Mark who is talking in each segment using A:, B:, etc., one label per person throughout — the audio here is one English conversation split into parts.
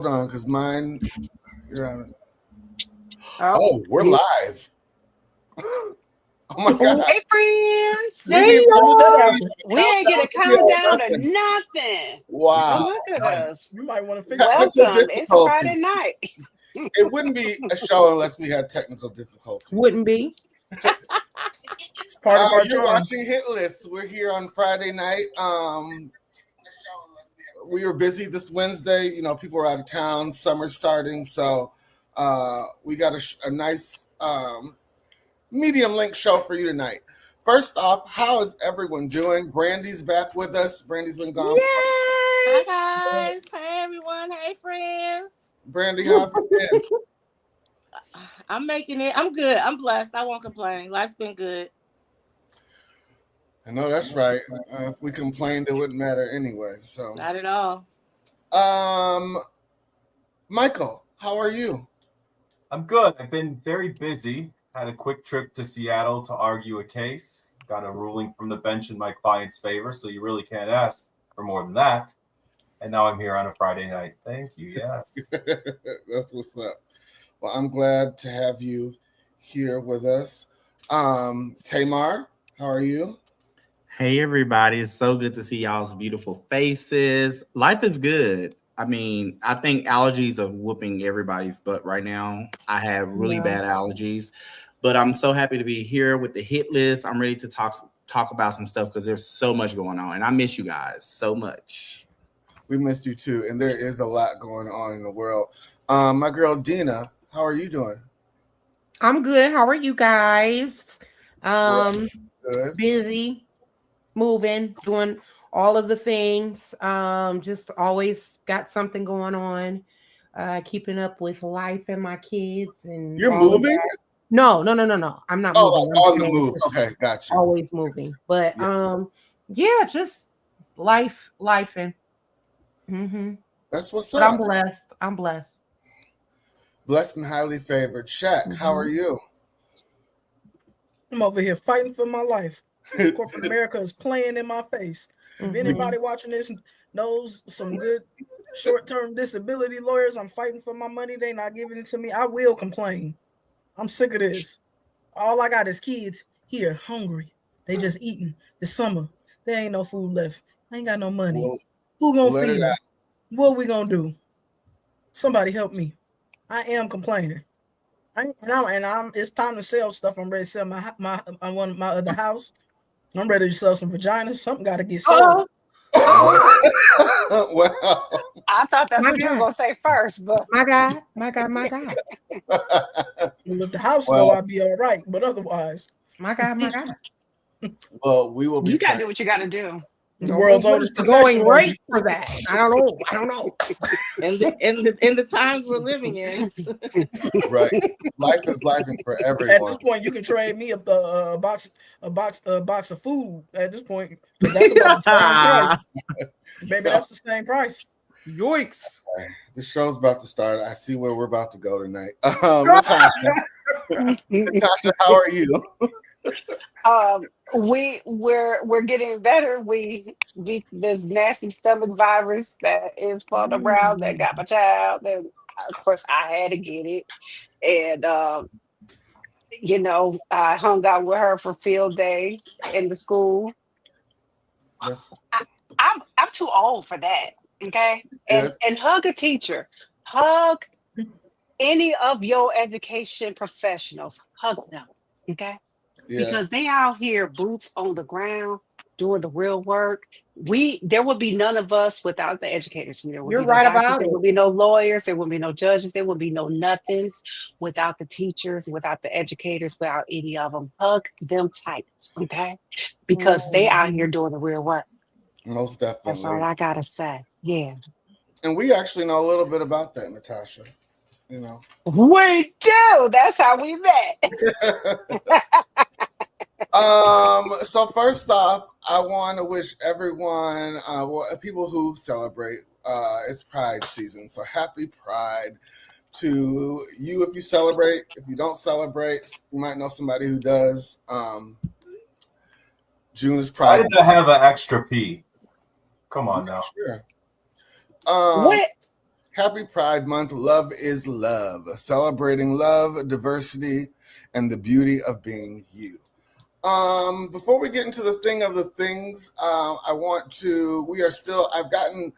A: Hold on, because mine. Yeah.
B: Oh,
A: Oh, we're live. Oh my God.
B: hey, friends.
A: We didn't
B: We ain't get a countdown or nothing.
A: Wow.
B: Look at us.
C: You might want to fix
A: Technical
B: Welcome. It's
A: difficulty.
B: Friday night.
A: It wouldn't be a show unless we had technical difficulties.
D: Wouldn't be.
C: It's part of our
A: You're
C: charm.
A: watching Hit List. We're here on Friday night. We were busy this Wednesday. You know, people were out of town. Summer's starting, so we got a nice medium length show for you tonight. First off, how is everyone doing? Brandy's back with us. Brandy's been gone.
D: Yay!
E: Hi guys. Hey everyone. Hey friends.
A: Brandy, how have you been?
E: I'm making it. I'm good. I'm blessed. I won't complain. Life's been good.
A: I know that's right. If we complained, it wouldn't matter anyway. So,
E: Not at all.
A: Michael, how are you?
F: I'm good. I've been very busy. Had a quick trip to Seattle to argue a case. Got a ruling from the bench in my client's favor, so you really can't ask for more than that. And now I'm here on a Friday night. Thank you. Yes.
A: That's what's up. Well, I'm glad to have you here with us. Tamar, how are you?
G: Hey, everybody. It's so good to see y'all's beautiful faces. Life is good. I mean, I think allergies are whooping everybody's butt right now. I have really bad allergies, but I'm so happy to be here with the hit list. I'm ready to talk about some stuff because there's so much going on, and I miss you guys so much.
A: We missed you too, and there is a lot going on in the world. My girl Dina, how are you doing?
D: I'm good. How are you guys?
A: Good.
D: Busy, moving, doing all of the things. Just always got something going on. Keeping up with life and my kids. And
A: you're moving?
D: No. I'm not moving.
A: On the move. Okay, gotcha.
D: Always moving, but just life and. Mm-hmm.
A: That's what's
D: but
A: up.
D: I'm blessed.
A: Blessed and highly favored. Shaq, how are you?
C: I'm over here fighting for my life. Corporate America is playing in my face. If anybody watching this knows some good short-term disability lawyers, I'm fighting for my money. They not giving it to me. I will complain. I'm sick of this. All I got is kids here, hungry. They just eating. It's summer. There ain't no food left. I ain't got no money.
A: Well,
C: who gonna feed me? What we gonna do? Somebody help me. I am complaining. It's time to sell stuff. I'm ready to sell my other house. I'm ready to sell some vaginas. Something got to get sold.
A: Wow.
B: I thought that's what you were gonna say first, but
D: my God.
C: Well, if the house go, I'll be all right. But otherwise,
D: my God.
A: Well, we will be.
B: You gotta do what you gotta do.
C: The world's oldest
D: going right for that. I don't know.
E: In the times we're living in.
A: Right. Life is life for everyone.
C: At this point, you can trade me a box of food. At this point, that's about the same price. Baby, that's the same price.
D: Yoicks.
A: The show's about to start. I see where we're about to go tonight. Natasha, how are you?
B: We're getting better. We beat this nasty stomach virus that is floating around that got my child. And of course I had to get it. And I hung out with her for field day in the school.
A: Yes.
B: I'm too old for that. Okay. And hug a teacher. Hug any of your education professionals. Hug them. Okay.
A: Yeah.
B: Because they out here boots on the ground doing the real work. There would be none of us without the educators.
D: You're right about it.
B: There would be no lawyers. There would be no judges. There would be no nothings without the teachers, without the educators, without any of them. Hug them tight, okay? Because they out here doing the real work.
A: Most definitely.
B: That's all I gotta say. Yeah.
A: And we actually know a little bit about that, Natasha. You know.
B: We do. That's how we met.
A: So first off, I want to wish everyone, people who celebrate, it's Pride season. So happy Pride to you if you celebrate. If you don't celebrate, you might know somebody who does. June is Pride.
F: Why did I have an extra P? Come on now.
A: Sure.
B: What?
A: Happy Pride Month. Love is love. Celebrating love, diversity, and the beauty of being you. Before we get into the thing of the things, I've gotten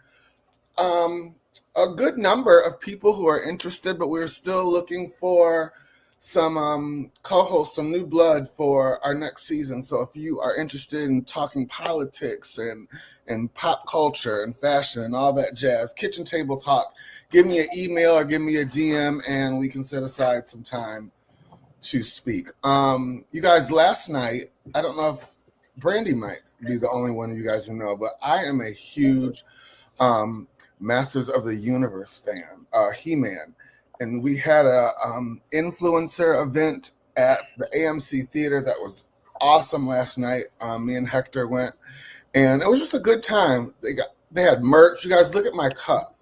A: a good number of people who are interested, but we're still looking for some co-hosts, some new blood for our next season. So if you are interested in talking politics and pop culture and fashion and all that jazz, kitchen table talk, give me an email or give me a DM and we can set aside some time to speak. You guys, last night, I don't know if Brandy might be the only one of you guys who know, but I am a huge Masters of the Universe fan, He-Man. And we had a influencer event at the AMC Theater that was awesome last night. Me and Hector went, and it was just a good time. They had merch. You guys, look at my cup.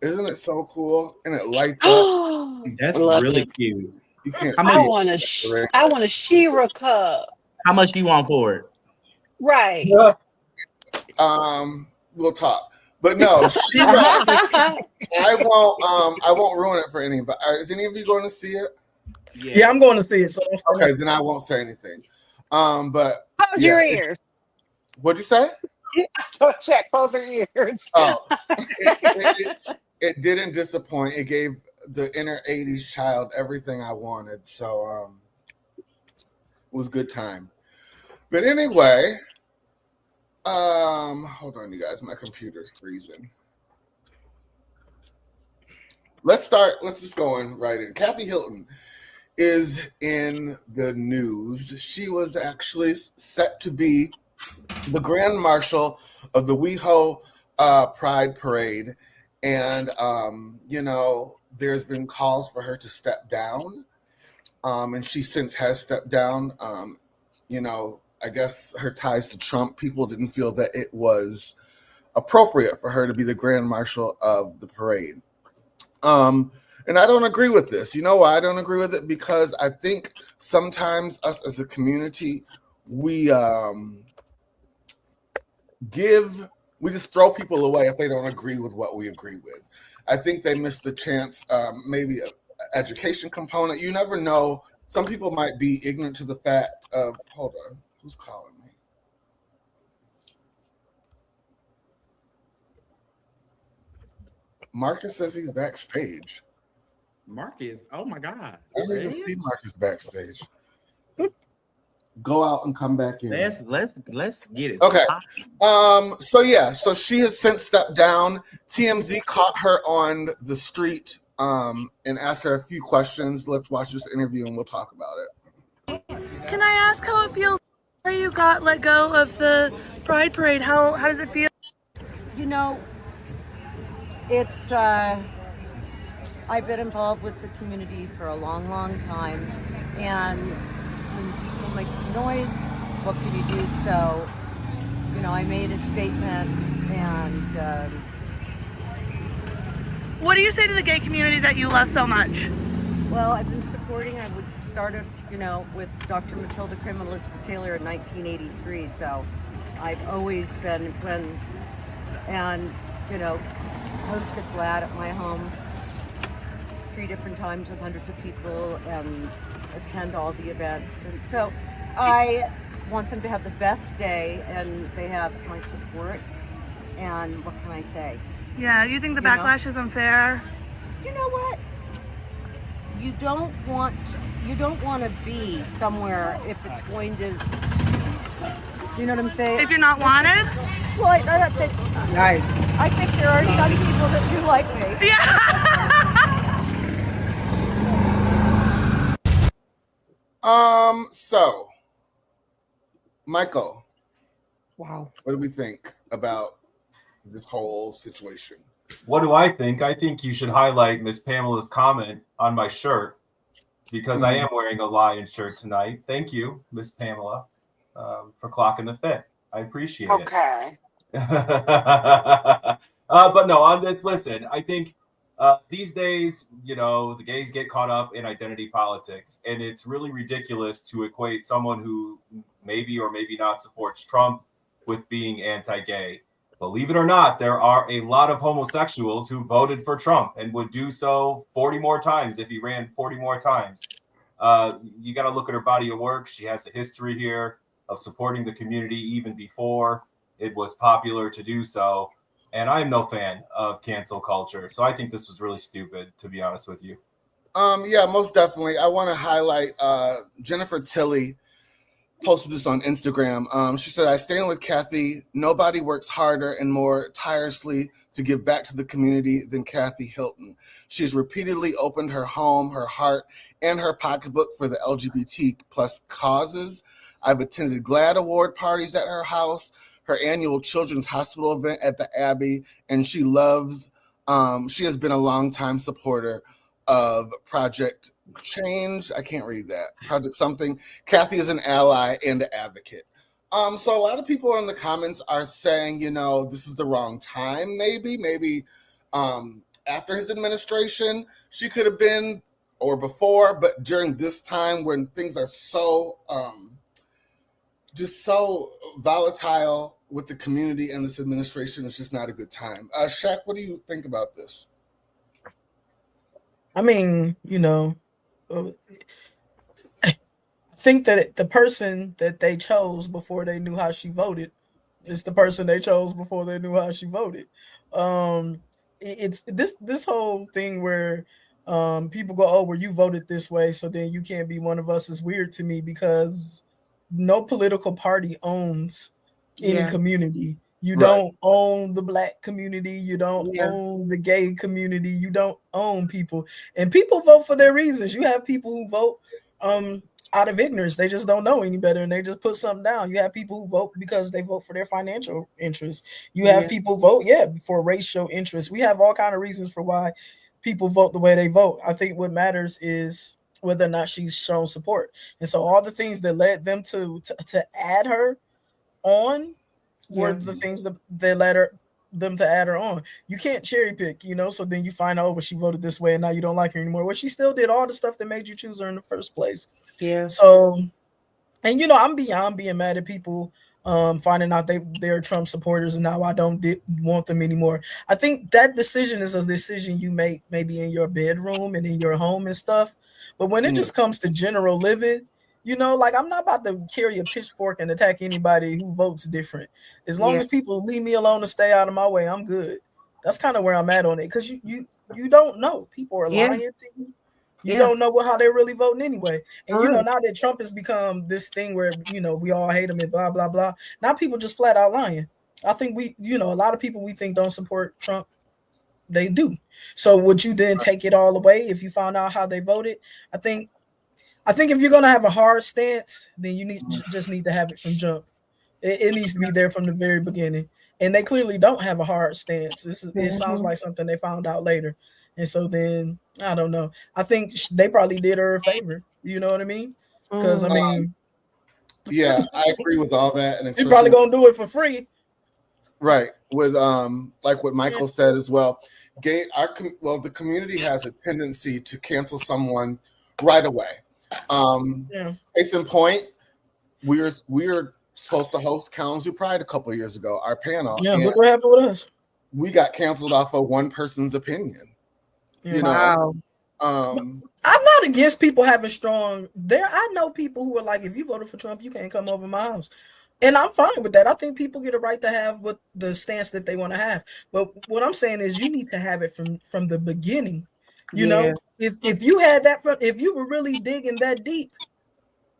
A: Isn't it so cool? And it lights up.
G: That's
B: Love
G: really
B: it.
G: cute.
A: You can't
G: How
A: see
G: much-
A: it.
B: I want a She-Ra cup.
G: How much do you want for it?
B: Right.
A: We'll talk. But no, I won't ruin it for anybody. Is any of you going to see it?
C: Yeah, I'm going to see it. So don't say
A: Okay,
C: nothing.
A: then I won't say anything. But
B: How's
A: yeah,
B: your ears?
A: What'd you say?
B: Check, close your ears.
A: Oh, it didn't disappoint. It gave the inner 80s child everything I wanted. So it was a good time. But anyway, hold on, you guys. My computer's freezing. Let's just go on right in. Kathy Hilton is in the news. She was actually set to be the Grand Marshal of the WeHo Pride Parade. And, there's been calls for her to step down. And she since has stepped down. I guess her ties to Trump, people didn't feel that it was appropriate for her to be the Grand Marshal of the parade. And I don't agree with this. You know why I don't agree with it? Because I think sometimes us as a community, we just throw people away if they don't agree with what we agree with. I think they missed the chance, maybe an education component. You never know. Some people might be ignorant to the fact of, hold on, who's calling me? Marcus says he's backstage.
G: Marcus, oh my God.
A: I didn't even see Marcus backstage. Go out and come back in.
G: Let's get it.
A: Okay. So she has since stepped down. TMZ caught her on the street and asked her a few questions. Let's watch this interview and we'll talk about it.
H: Can I ask how it feels after you got let go of the Pride Parade? How does it feel?
I: It's I've been involved with the community for a long, long time, and when people make some noise, what can you do? So, I made a statement, and
H: What do you say to the gay community that you love so much?
I: well, I've been supporting. I started, with Dr. Matilda Krim and Elizabeth Taylor in 1983. So, I've always been hosted GLAD at my home 3 different times with hundreds of people and attend all the events. And so I want them to have the best day, and they have my support. And what can I say?
H: Yeah, you think the backlash is unfair?
I: You know what? You don't want to be somewhere if it's going to, you know what I'm saying?
H: If you're not wanted?
I: Well, I don't think.
C: Right.
I: I think there are some people that do like me.
H: Yeah.
A: So Michael,
C: Wow.
A: what do we think about this whole situation?
F: What do I think? I think you should highlight Miss Pamela's comment on my shirt because I am wearing a Lion shirt tonight. Thank you, Miss Pamela, for clocking the fit. I appreciate it.
B: Okay.
F: But no, on this, listen, I think these days, the gays get caught up in identity politics, and it's really ridiculous to equate someone who maybe or maybe not supports Trump with being anti-gay. believe it or not, there are a lot of homosexuals who voted for Trump and would do so 40 more times if he ran 40 more times. You got to look at her body of work. She has a history here of supporting the community even before it was popular to do so. And I'm no fan of cancel culture. So I think this was really stupid, to be honest with you.
A: Yeah, most definitely. I want to highlight Jennifer Tilley posted this on Instagram. She said, I stand with Kathy. Nobody works harder and more tirelessly to give back to the community than Kathy Hilton. She's repeatedly opened her home, her heart, and her pocketbook for the LGBT plus causes. I've attended GLAAD award parties at her house, her annual children's hospital event at the Abbey, and she has been a longtime supporter of Project Change. I can't read that. Project something. Kathy is an ally and an advocate. So a lot of people in the comments are saying, this is the wrong time. Maybe after his administration, she could have been, or before, but during this time when things are so just so volatile with the community and this administration, it's just not a good time. Shaq, what do you think about this?
C: I mean, I think that the person that they chose before they knew how she voted is the person they chose before they knew how she voted. It's this whole thing where people go, oh, well, you voted this way, so then you can't be one of us, is weird to me, because no political party owns any community. You don't own the Black community. You don't own the gay community. You don't own people. And people vote for their reasons. You have people who vote out of ignorance. They just don't know any better, and they just put something down. You have people who vote because they vote for their financial interests. You have people vote, for racial interests. We have all kind of reasons for why people vote the way they vote. I think what matters is whether or not she's shown support. And so all the things that led them to add her on were the things that led them to add her on. You can't cherry pick, so then you find out, well, she voted this way and now you don't like her anymore. Well, she still did all the stuff that made you choose her in the first place.
D: Yeah.
C: So, and I'm beyond being mad at people finding out they're Trump supporters and now I don't want them anymore. I think that decision is a decision you make maybe in your bedroom and in your home and stuff. But when it just comes to general living, I'm not about to carry a pitchfork and attack anybody who votes different. As long as people leave me alone and stay out of my way, I'm good. That's kind of where I'm at on it, because you don't know. People are lying to you. You don't know how they're really voting anyway. And now that Trump has become this thing where we all hate him and blah blah blah. Now people just flat out lying. I think a lot of people we think don't support Trump, they do. So would you then take it all away if you found out how they voted? I think if you're gonna have a hard stance, then you just need to have it from jump. It needs to be there from the very beginning. And they clearly don't have a hard stance. It sounds like something they found out later. And so then I don't know. I think they probably did her a favor. You know what I mean? Because
A: I agree with all that. And
C: they're probably gonna do it for free.
A: Right. With like what Michael said as well. The community has a tendency to cancel someone right away. Case in point, we're supposed to host Kalamazoo Pride a couple of years ago, our panel.
C: Yeah, look what happened with us.
A: We got canceled off of one person's opinion.
C: Wow. I'm not against people having strong. I know people who are like, if you voted for Trump, you can't come over my house. And I'm fine with that. I think people get a right to have what the stance that they want to have. But what I'm saying is you need to have it from the beginning. You know, if you had that if you were really digging that deep,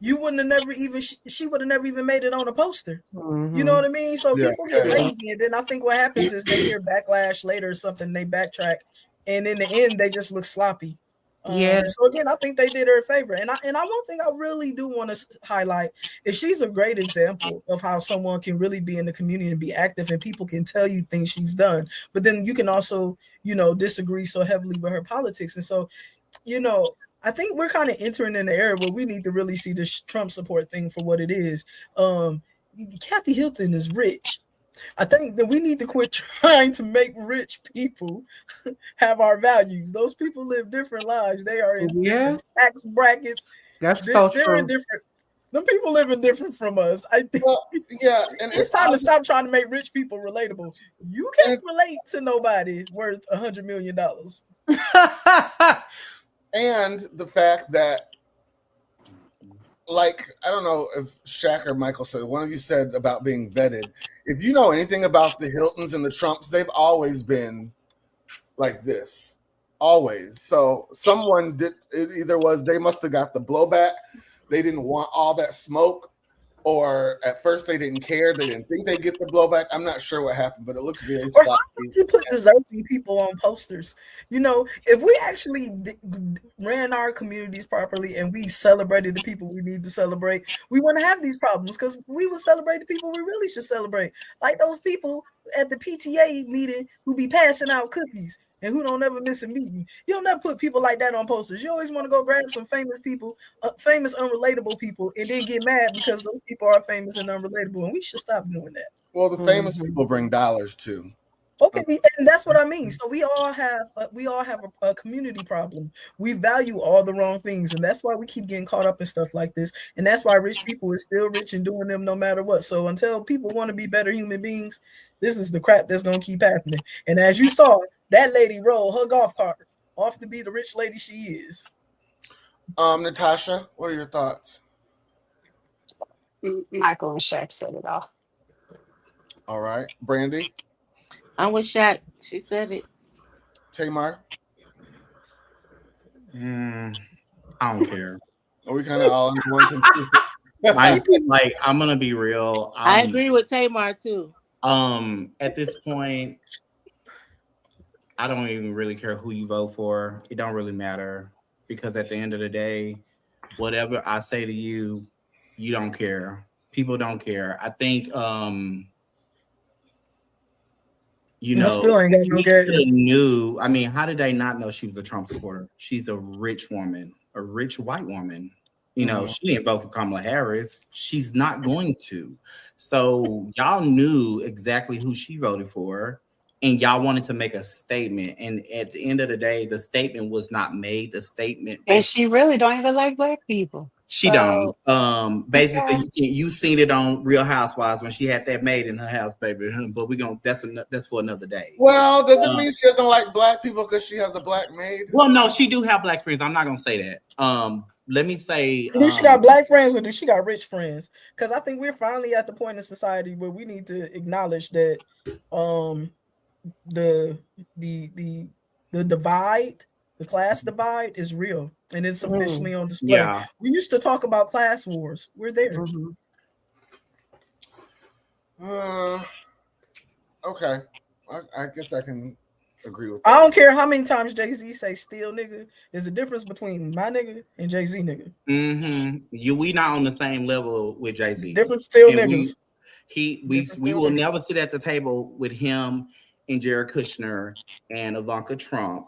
C: you wouldn't have never even she would have never even made it on a poster. You know what I mean? So people get lazy, and then I think what happens is they hear backlash later or something, they backtrack, and in the end they just look sloppy. So again, I think they did her a favor, and one thing I really do want to highlight is she's a great example of how someone can really be in the community and be active, and people can tell you things she's done, but then you can also disagree so heavily with her politics. And so I think we're kind of entering in the era where we need to really see this Trump support thing for what it is. Kathy Hilton is rich. I think that we need to quit trying to make rich people have our values. Those people live different lives. They are in different tax brackets.
D: That's so
C: they're
D: true.
C: in different. Them people living different from us. I think
A: yeah, and
C: it's time to stop trying to make rich people relatable. You can't relate to nobody worth $100 million.
A: And the fact that, like, I don't know if Shaq or Michael said, one of you said about being vetted. If you know anything about the Hiltons and the Trumps, they've always been like this. Always. So someone did, it either was they must have got the blowback, they didn't want all that smoke, or at first they didn't care, they didn't think they'd get the blowback. I'm not sure what happened, but it looks very sloppy.
C: To put deserving people on posters. You know, if we actually ran our communities properly and we celebrated the people we need to celebrate, we wouldn't have these problems because we would celebrate the people we really should celebrate. Like those people at the PTA meeting who be passing out cookies and who don't ever miss a meeting. You don't never put people like that on posters. You always want to go grab some famous people, famous unrelatable people, and then get mad because those people are famous and unrelatable. And we should stop doing that.
A: Well, the famous people bring dollars too.
C: Okay, and that's what I mean. So we all have a community problem. We value all the wrong things, and that's why we keep getting caught up in stuff like this. And that's why rich people is still rich and doing them no matter what. So until people want to be better human beings, this is the crap that's gonna keep happening. And as you saw, that lady rolled her golf cart off to be the rich lady she is.
A: Natasha, what are your thoughts?
B: Michael and Shaq said it all.
A: All right, Brandy.
E: I'm with Shaq. She said it.
A: Tamar.
G: I don't care.
A: Are we kind of all in one consensus?
G: like I'm gonna be real.
E: I agree with Tamar too.
G: At this point, I don't even really care who you vote for. It don't really matter because at the end of the day, whatever I say to you, you don't care. People don't care. I think you know,
C: still ain't got no gas.
G: Knew. I mean, how did they not know she was a Trump supporter? She's a rich woman, a rich white woman. You know, she didn't vote for Kamala Harris. She's not going to. So y'all knew exactly who she voted for, and y'all wanted to make a statement. And at the end of the day, the statement was not made. The statement,
B: and she really don't even like black people.
G: She don't. Basically, you seen it on Real Housewives when she had that maid in her house, baby. But we gonna that's for another day.
A: Well, does it mean she doesn't like black people because she has a black maid?
G: Well, no, she do have black friends. I'm not gonna say that. Let me say,
C: do she got black friends or do she got rich friends? Because I think we're finally at the point in society where we need to acknowledge that the divide, the class divide is real and it's officially on display. Yeah. We used to talk about class wars. We're there.
A: Okay. I guess I can agree with that.
C: I don't care how many times Jay-Z say still nigga. There's a difference between my nigga and Jay-Z nigga.
G: We not on the same level with Jay-Z.
C: Different still niggas.
G: We will never sit at the table with him and Jared Kushner and Ivanka Trump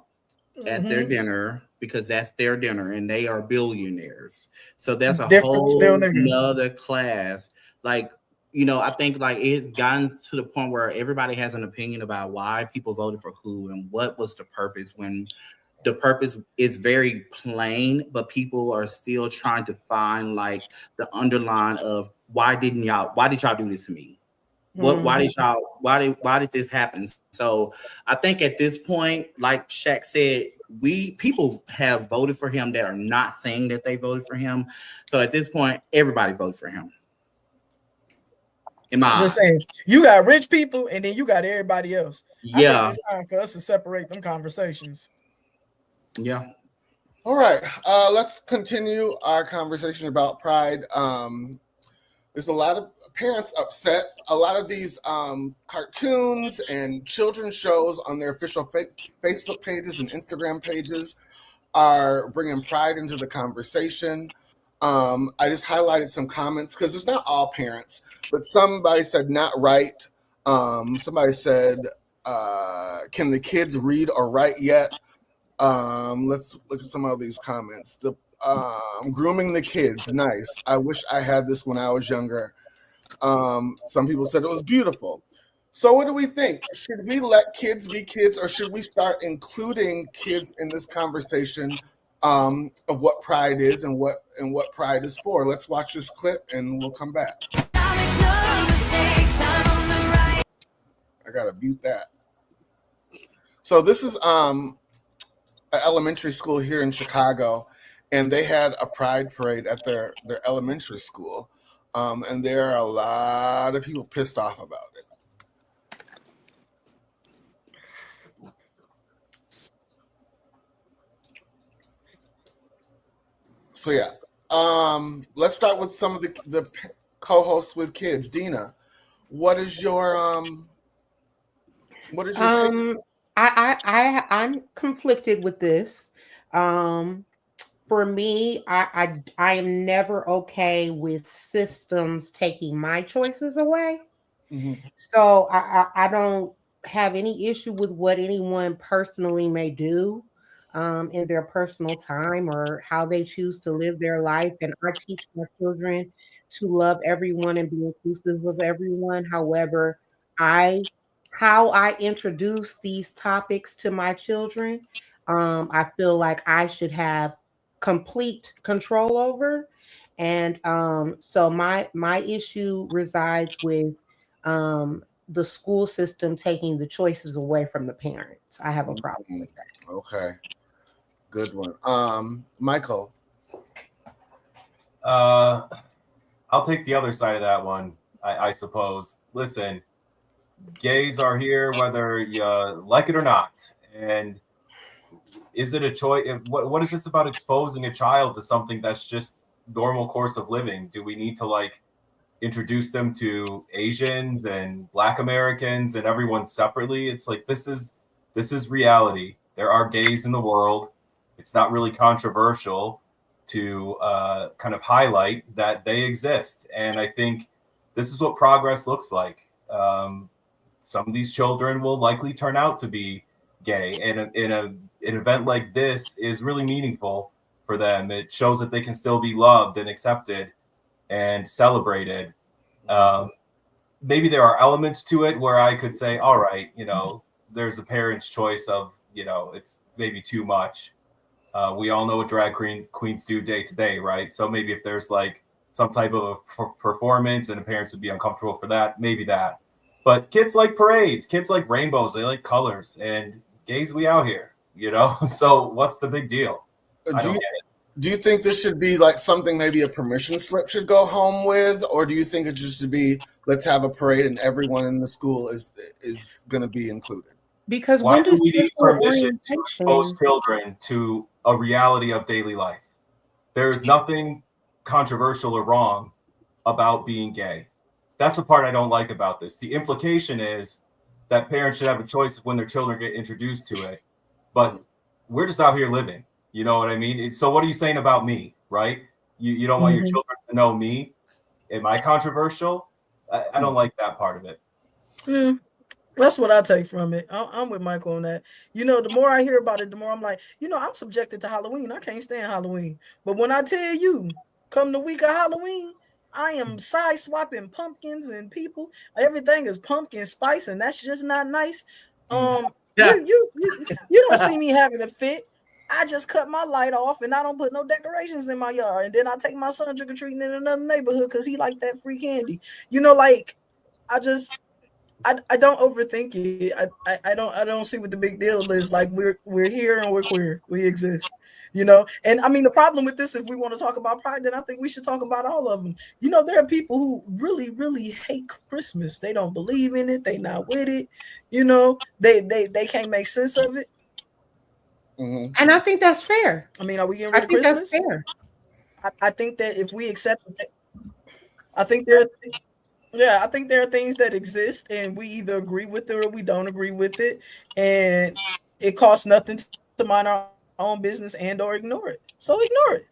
G: at their dinner because that's their dinner and they are billionaires. So that's a whole another class. Like, you know, I think like it's gotten to the point where everybody has an opinion about why people voted for who and what was the purpose when the purpose is very plain, but people are still trying to find like the underline of why did y'all do this to me? Why did this happen? So I think at this point, like Shaq said, people have voted for him that are not saying that they voted for him. So at this point, everybody voted for him.
C: Just saying, you got rich people and then you got everybody else.
G: Yeah,
C: it's time for us to separate them conversations.
G: Yeah.
A: All right. Let's continue our conversation about pride. There's a lot of parents upset. A lot of these cartoons and children's shows on their official Facebook pages and Instagram pages are bringing pride into the conversation. I just highlighted some comments because it's not all parents, but somebody said not right. Somebody said, can the kids read or write yet? Let's look at some of these comments. Grooming the kids, nice. I wish I had this when I was younger. Some people said it was beautiful. So what do we think? Should we let kids be kids or should we start including kids in this conversation of what pride is and what pride is for. Let's watch this clip and we'll come back. I gotta mute that. So this is an elementary school here in Chicago, and they had a pride parade at their elementary school, and there are a lot of people pissed off about it. So yeah, let's start with some of the co-hosts with kids. Dina, what is your take?
D: I'm conflicted with this. For me, I am never okay with systems taking my choices away.
A: Mhm.
D: So I don't have any issue with what anyone personally may do in their personal time or how they choose to live their life. And I teach my children to love everyone and be inclusive of everyone. However, how I introduce these topics to my children, I feel like I should have complete control over. And so my issue resides with the school system taking the choices away from the parents. I have a problem with that.
A: Okay, good one. Michael.
F: I'll take the other side of that one, I suppose. Listen, gays are here whether you like it or not. And is it a choice? What is this about exposing a child to something that's just normal course of living? Do we need to like introduce them to Asians and Black Americans and everyone separately? It's like this is reality. There are gays in the world. It's not really controversial to kind of highlight that they exist. And I think this is what progress looks like. Some of these children will likely turn out to be gay, and an event like this is really meaningful for them. It shows that they can still be loved and accepted and celebrated. Maybe there are elements to it where I could say, all right, there's a parent's choice of, it's maybe too much. We all know what drag queens do day to day, right? So maybe if there's like some type of a performance and the parents would be uncomfortable for that, maybe that. But kids like parades, kids like rainbows, they like colors, and gays, we out here, So what's the big deal? I don't get it.
A: Do you think this should be like something maybe a permission slip should go home with, or do you think it just should be let's have a parade and everyone in the school is going to be included?
D: Because
F: why
D: when
F: do we need permission to
D: orientation-
F: expose children to a reality of daily life? There is nothing controversial or wrong about being gay. That's the part I don't like about this. The implication is that parents should have a choice when their children get introduced to it, but we're just out here living. You know what I mean? So what are you saying about me, right? You don't want your children to know me. Am I controversial? I don't like that part of it.
C: That's what I take from it. I'm with Michael on that. The more I hear about it, the more I'm like, I'm subjected to Halloween. I can't stand Halloween. But when I tell you, come the week of Halloween, I am side swapping pumpkins and people. Everything is pumpkin spice, and that's just not nice. You don't see me having a fit. I just cut my light off and I don't put no decorations in my yard. And then I take my son trick-or-treating in another neighborhood because he like that free candy. I don't overthink it. I don't see what the big deal is. Like we're here and we're queer. We exist. And I mean the problem with this, if we want to talk about pride, then I think we should talk about all of them. There are people who really, really hate Christmas. They don't believe in it, they not with it, they can't make sense of it.
D: And I think that's fair.
C: I mean, are we getting rid of Christmas?
D: That's fair.
C: I think that if we accept it, I think there are things that exist and we either agree with it or we don't agree with it. And it costs nothing to mind our own business and or ignore it. So ignore it.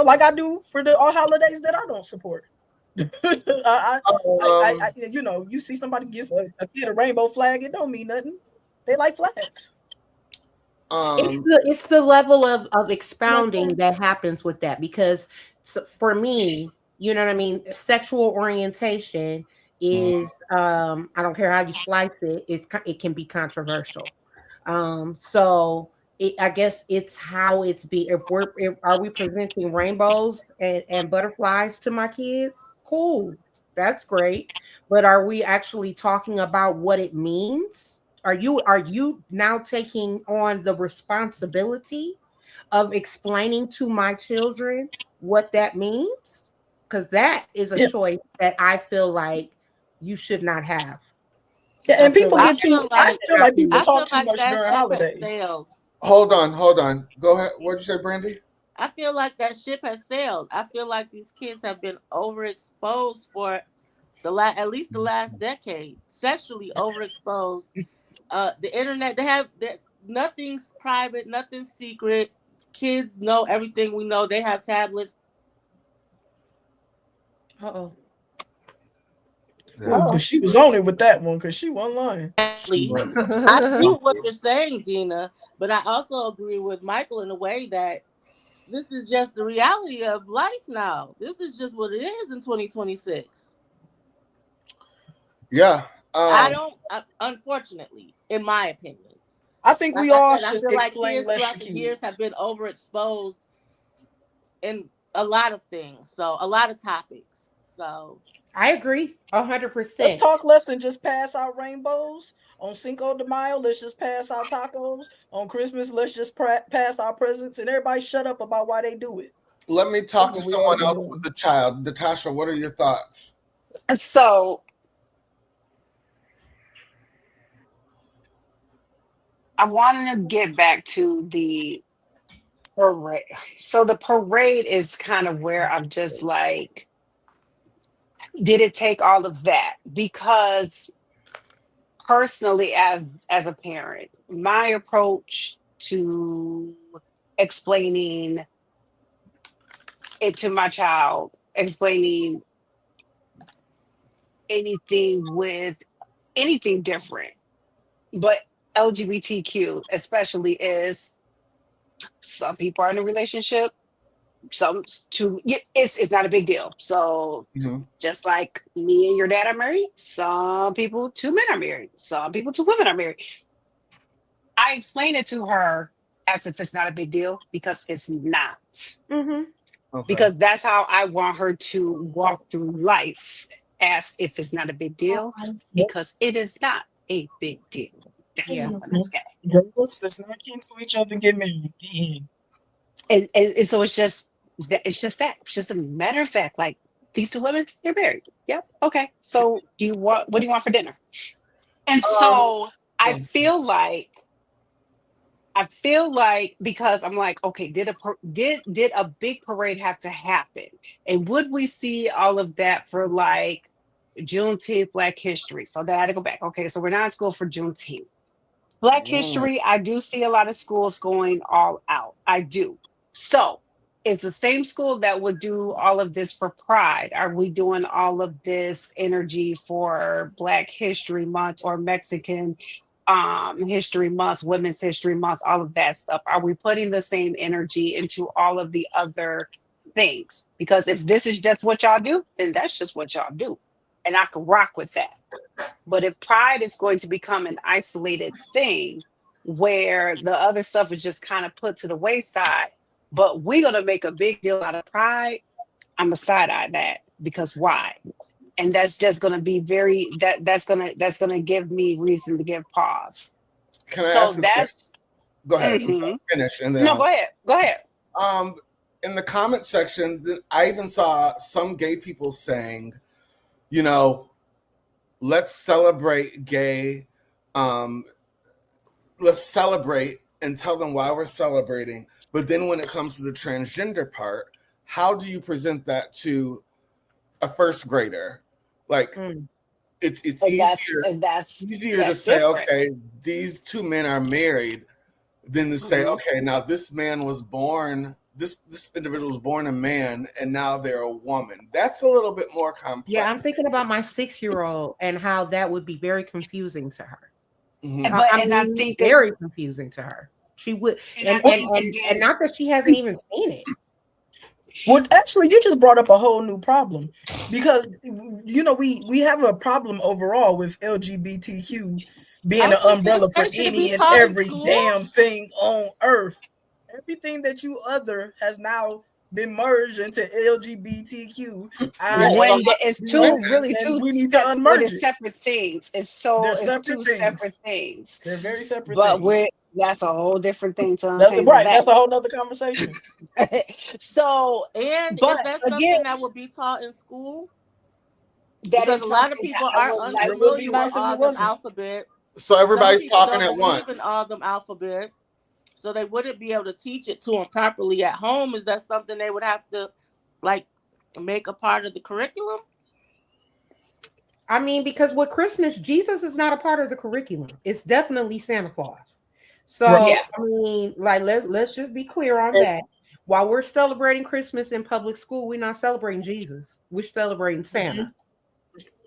C: Like I do for all holidays that I don't support. You see somebody give a kid a rainbow flag, it don't mean nothing. They like flags.
D: It's the level of expounding that happens with that, because for me, you know what I mean, sexual orientation is I don't care how you slice it, it can be controversial. So I guess it's how it's are we presenting rainbows and butterflies to my kids? Cool. That's great. But are we actually talking about what it means? Are you now taking on the responsibility of explaining to my children what that means? Because that is a choice that I feel like you should not have.
C: Yeah, and people
E: I
C: get too.
E: feel
C: I
E: like
C: feel like people
E: I feel
C: talk too
E: like
C: much
E: that
C: during
E: ship has
C: holidays.
E: sailed.
A: Hold on. Go ahead. What'd you say, Brandy?
E: I feel like that ship has sailed. I feel like these kids have been overexposed for at least the last decade, sexually overexposed. The internet, nothing's private, nothing's secret. Kids know everything we know. They have tablets.
D: Uh-oh.
C: Well, but she was on it with that one because she wasn't lying.
E: I agree with what you're saying, Gina, but I also agree with Michael in a way that this is just the reality of life now. This is just what it is in 2026.
A: Yeah.
E: Unfortunately, in my opinion.
C: I think we all should explain less
E: throughout
C: to
E: the years
C: kids.
E: have been overexposed in a lot of things. So a lot of topics. So
D: I agree 100%.
C: Let's talk less and just pass out rainbows. On Cinco de Mayo, let's just pass out tacos. On Christmas, let's just pass out presents, and everybody shut up about why they do it.
A: Let me talk to someone else with the child. Natasha, what are your thoughts?
B: So I wanted to get back to the parade. So the parade is kind of where I'm just like, did it take all of that? Because personally, as a parent, my approach to explaining it to my child, explaining anything different, but LGBTQ especially, is some people are in a relationship, it's not a big deal. So just like me and your dad are married, some people, 2 men are married, some people, 2 women are married. I explain it to her as if it's not a big deal, because it's not. Because that's how I want her to walk through life, as if it's not a big deal, because it is not a big deal.
C: Girls, let's not cancel each other and get married.
B: And so it's just that. It's just a matter of fact. Like, these 2 women, they're married. Yep. Okay. So what do you want for dinner? And so I feel like because I'm like, okay, did a big parade have to happen? And would we see all of that for like Juneteenth, Black History? So that I had to go back. Okay, so we're not in school for Juneteenth. Black History, I do see a lot of schools going all out. I do. So it's the same school that would do all of this for Pride. Are we doing all of this energy for Black History Month or Mexican History Month, Women's History Month, all of that stuff? Are we putting the same energy into all of the other things? Because if this is just what y'all do, then that's just what y'all do. And I can rock with that. But if Pride is going to become an isolated thing where the other stuff is just kind of put to the wayside, but we're going to make a big deal out of Pride, I'm going to side-eye that. Because why? And that's just going to be that's going to give me reason to give pause.
A: Can I ask a question? Go ahead. Finish. And then
B: go ahead.
A: In the comment section, I even saw some gay people saying, let's celebrate gay. Let's celebrate and tell them why we're celebrating. But then when it comes to the transgender part, how do you present that to a first grader? Like, it's easier to say,
B: different.
A: okay, these 2 men are married, than to say, okay, now this man was born, this individual was born a man, and now they're a woman. That's a little bit more complex.
D: Yeah, I'm thinking about my 6-year-old and how that would be very confusing to her.
B: I think
D: very confusing to her. She would, and not that she hasn't even seen it.
C: Well, actually, you just brought up a whole new problem, because we have a problem overall with LGBTQ being
E: I
C: an
E: think
C: umbrella for
E: that should be
C: any and
E: taught in
C: every
E: school.
C: damn thing on earth. Everything that you other has now been merged into LGBTQ.
B: It's really
C: and
B: two
C: we need to
B: what
C: unmerge
B: is
C: it.
B: separate things. It's
C: They're
B: it's
C: separate
B: two
C: things.
B: separate things.
C: They're very separate
B: But
C: things.
B: that's a whole different thing to
C: That's
B: untangle
C: right.
B: that.
C: That's a whole nother conversation.
B: So,
E: And
B: but
E: is that
B: again,
E: something that would be taught in school?
B: that
E: Because
B: is
E: a lot of
B: something
E: people
B: that I
E: are
B: would like.
C: It would be
E: unfamiliar
C: nice
E: with
C: if
E: all
C: it
E: them
C: wasn't.
E: alphabet.
A: So
E: Some
A: everybody's
E: people
A: talking
E: don't
A: at
E: believe
A: once.
E: in all them alphabet, so they wouldn't be able to teach it to them properly at home. Is that something they would have to like make a part of the curriculum?
D: I mean, because with Christmas, Jesus is not a part of the curriculum. It's definitely Santa Claus. So,
C: Right.
B: Yeah.
D: I mean, like, let's just be clear on that. While we're celebrating Christmas in public school, we're not celebrating Jesus. We're celebrating Santa.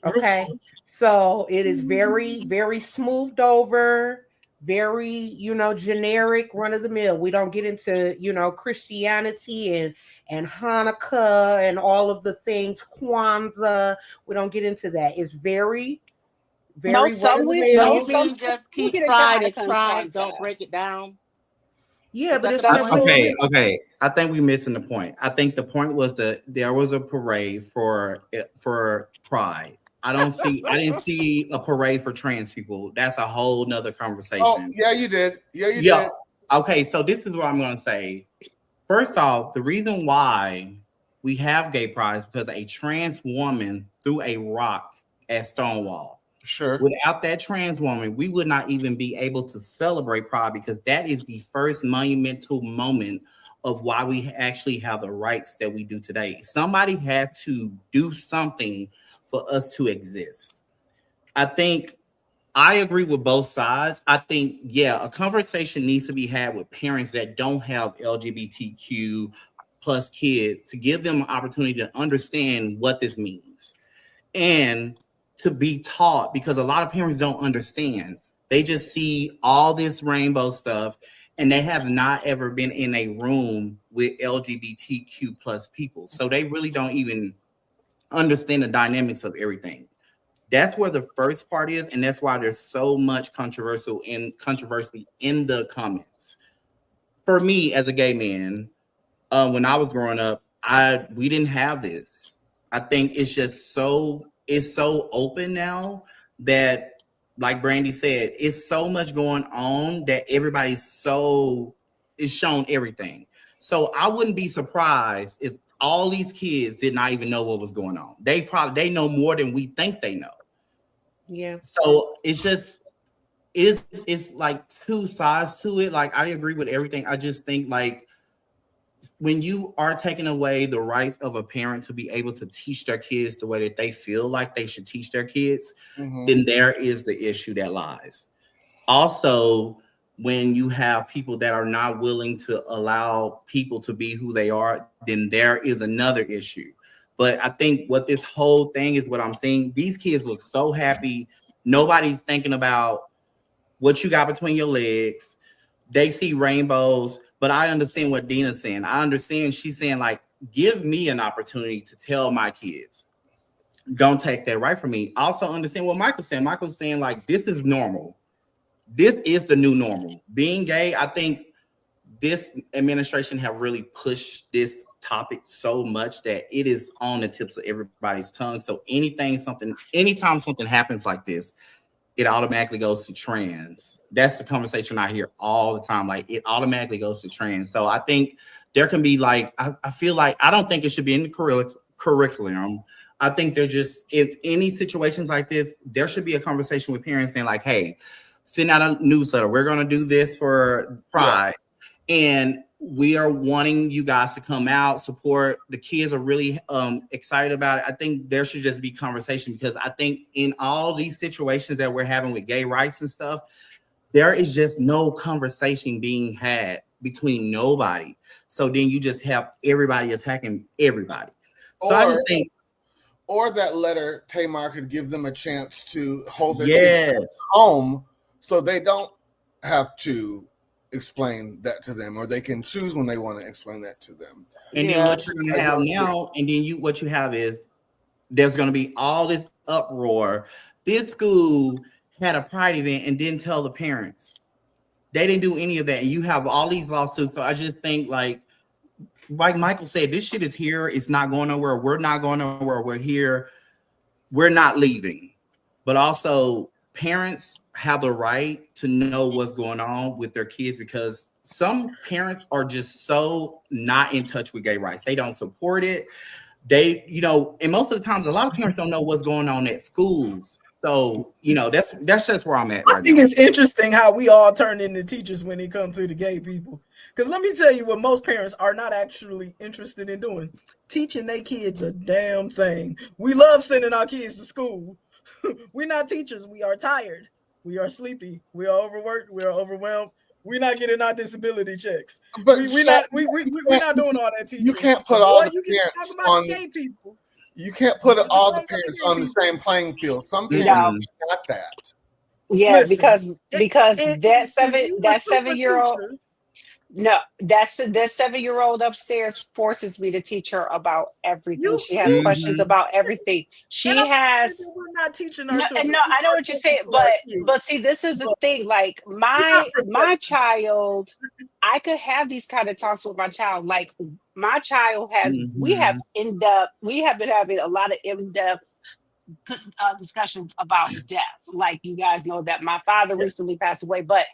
D: Okay. So it is very, very smoothed over, very, generic, run of the mill. We don't get into, Christianity and Hanukkah and all of the things, Kwanzaa. We don't get into that. It's very,
B: No,
D: very run of the
B: no,
E: So
D: mill.
E: you mean just
B: we'll
E: keep
B: get into
E: pride as
B: Hanukkah and
E: pride,
B: Kwanzaa.
E: don't break it down?
D: Yeah,
E: Is
D: but
E: that
D: it's
E: the
D: meant
E: point?
D: to.
G: Okay. I think we're missing the point. I think the point was that there was a parade for pride. I didn't see a parade for trans people. That's a whole nother conversation.
A: Oh, yeah, you did. Yeah, you
G: Yeah.
A: did.
G: Okay, so this is what I'm gonna say. First off, the reason why we have gay pride is because a trans woman threw a rock at Stonewall.
A: Sure.
G: Without that trans woman, we would not even be able to celebrate pride because that is the first monumental moment of why we actually have the rights that we do today. Somebody had to do something for us to exist. I think I agree with both sides. I think, yeah, a conversation needs to be had with parents that don't have LGBTQ plus kids to give them an opportunity to understand what this means and to be taught, because a lot of parents don't understand. They just see all this rainbow stuff and they have not ever been in a room with LGBTQ plus people. So they really don't even understand the dynamics of everything. That's where the first part is, and that's why there's so much controversy in the comments. For me, as a gay man, when I was growing up, we didn't have this. I think it's just so open now that, like Brandy said, it's so much going on that everybody's is shown everything. So I wouldn't be surprised if all these kids did not even know what was going on. They know more than we think they know.
D: Yeah.
G: So it's like two sides to it. Like, I agree with everything. I just think, like, when you are taking away the rights of a parent to be able to teach their kids the way that they feel like they should teach their kids, then there is the issue that lies. Also, when you have people that are not willing to allow people to be who they are, then there is another issue. But I think what this whole thing is, what I'm seeing, these kids look so happy. Nobody's thinking about what you got between your legs. They see rainbows, but I understand what Dina's saying. I understand she's saying, like, give me an opportunity to tell my kids. Don't take that right from me. I also understand what Michael's saying. Michael's saying, like, this is normal. This is the new normal. Being gay, I think this administration have really pushed this topic so much that it is on the tips of everybody's tongue. So anytime something happens like this, it automatically goes to trans. That's the conversation I hear all the time. Like, it automatically goes to trans. So I think there can be, like, I feel like, I don't think it should be in the curriculum. I think if any situations like this, there should be a conversation with parents saying, like, hey, send out a newsletter. We're going to do this for Pride. Yeah. And we are wanting you guys to come out, support. The kids are really excited about it. I think there should just be conversation, because I think in all these situations that we're having with gay rights and stuff, there is just no conversation being had between nobody. So then you just have everybody attacking everybody. So I just think,
A: or that letter, Tamar, could give them a chance to hold their kids home, so they don't have to explain that to them, or they can choose when they want to explain that to them.
G: And then what you're going to have now, and then what you have is there's going to be all this uproar. This school had a pride event and didn't tell the parents. They didn't do any of that. And you have all these lawsuits. So I just think like Michael said, this shit is here. It's not going nowhere. We're not going nowhere. We're here. We're not leaving. But also parents have the right to know what's going on with their kids, because some parents are just so not in touch with gay rights. They don't support it. They, and most of the times, a lot of parents don't know what's going on at schools. So, that's just where I'm at.
C: I think it's interesting how we all turn into teachers when it comes to the gay people. Because let me tell you what most parents are not actually interested in doing. Teaching their kids a damn thing. We love sending our kids to school. We're not teachers. We are tired. We are sleepy. We are overworked. We are overwhelmed. We're not getting our disability checks. But we're not doing all that teaching.
A: You can't put all the parents on gay people. You can't put all the parents on the same playing field. Some people got that.
B: Yeah, listen, because that 7-year-old. No, that 7-year-old upstairs forces me to teach her about everything. She has questions about everything. We're
C: not teaching our children.
B: No, I know what you're saying, but see, this is the thing. Like my child, I could have these kind of talks with my child. Like my child has, we have been having a lot of in-depth discussions about death. Like you guys know that my father recently passed away, but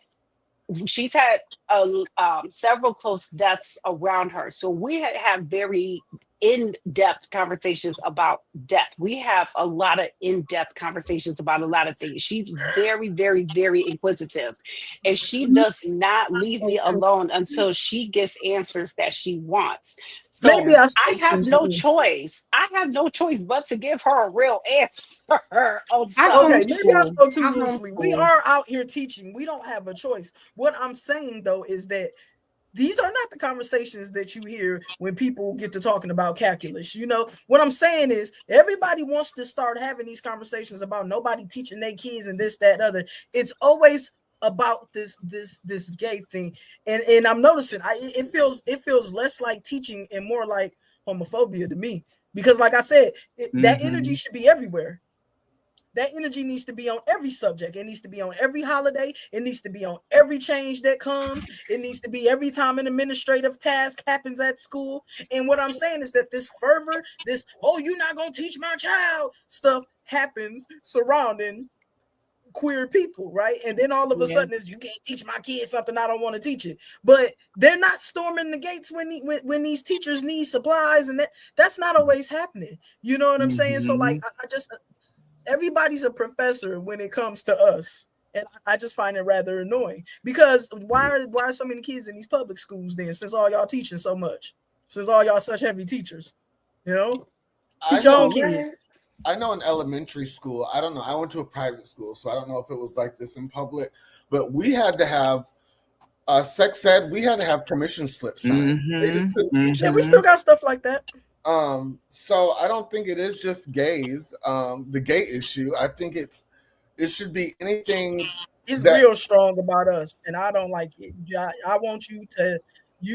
B: she's had several close deaths around her. So we have very in-depth conversations about death. We have a lot of in-depth conversations about a lot of things. She's very, very, very inquisitive. And she does not leave me alone until she gets answers that she wants. So
C: maybe I
B: have no choice. I have no choice but to give her a real answer.
C: Maybe I spoke too loosely. We are out here teaching. We don't have a choice. What I'm saying though is that these are not the conversations that you hear when people get to talking about calculus. What I'm saying is everybody wants to start having these conversations about nobody teaching their kids and this, that, other. It's always about this gay thing, and I'm noticing it feels less like teaching and more like homophobia to me, because like I said, that energy should be everywhere. That energy needs to be on every subject. It needs to be on every holiday. It needs to be on every change that comes. It needs to be every time an administrative task happens at school. And what I'm saying is that this fervor, you're not gonna teach my child stuff happens surrounding queer people, right? And then all of a sudden you can't teach my kids something I don't want to teach it. But they're not storming the gates when these teachers need supplies, and that's not always happening. You know what I'm saying? So like I just everybody's a professor when it comes to us, and I just find it rather annoying, because why are so many kids in these public schools then, since all y'all teaching so much, since all y'all such heavy teachers? Teach your own kids.
A: I know in elementary school, I don't know, I went to a private school, so I don't know if it was like this in public, but we had to have sex ed, we had to have permission slips signed.
C: Yeah, we still got stuff like that.
A: So I don't think it is just gays, the gay issue. I think it should be anything.
C: It's real strong about us, and I don't like it. I want you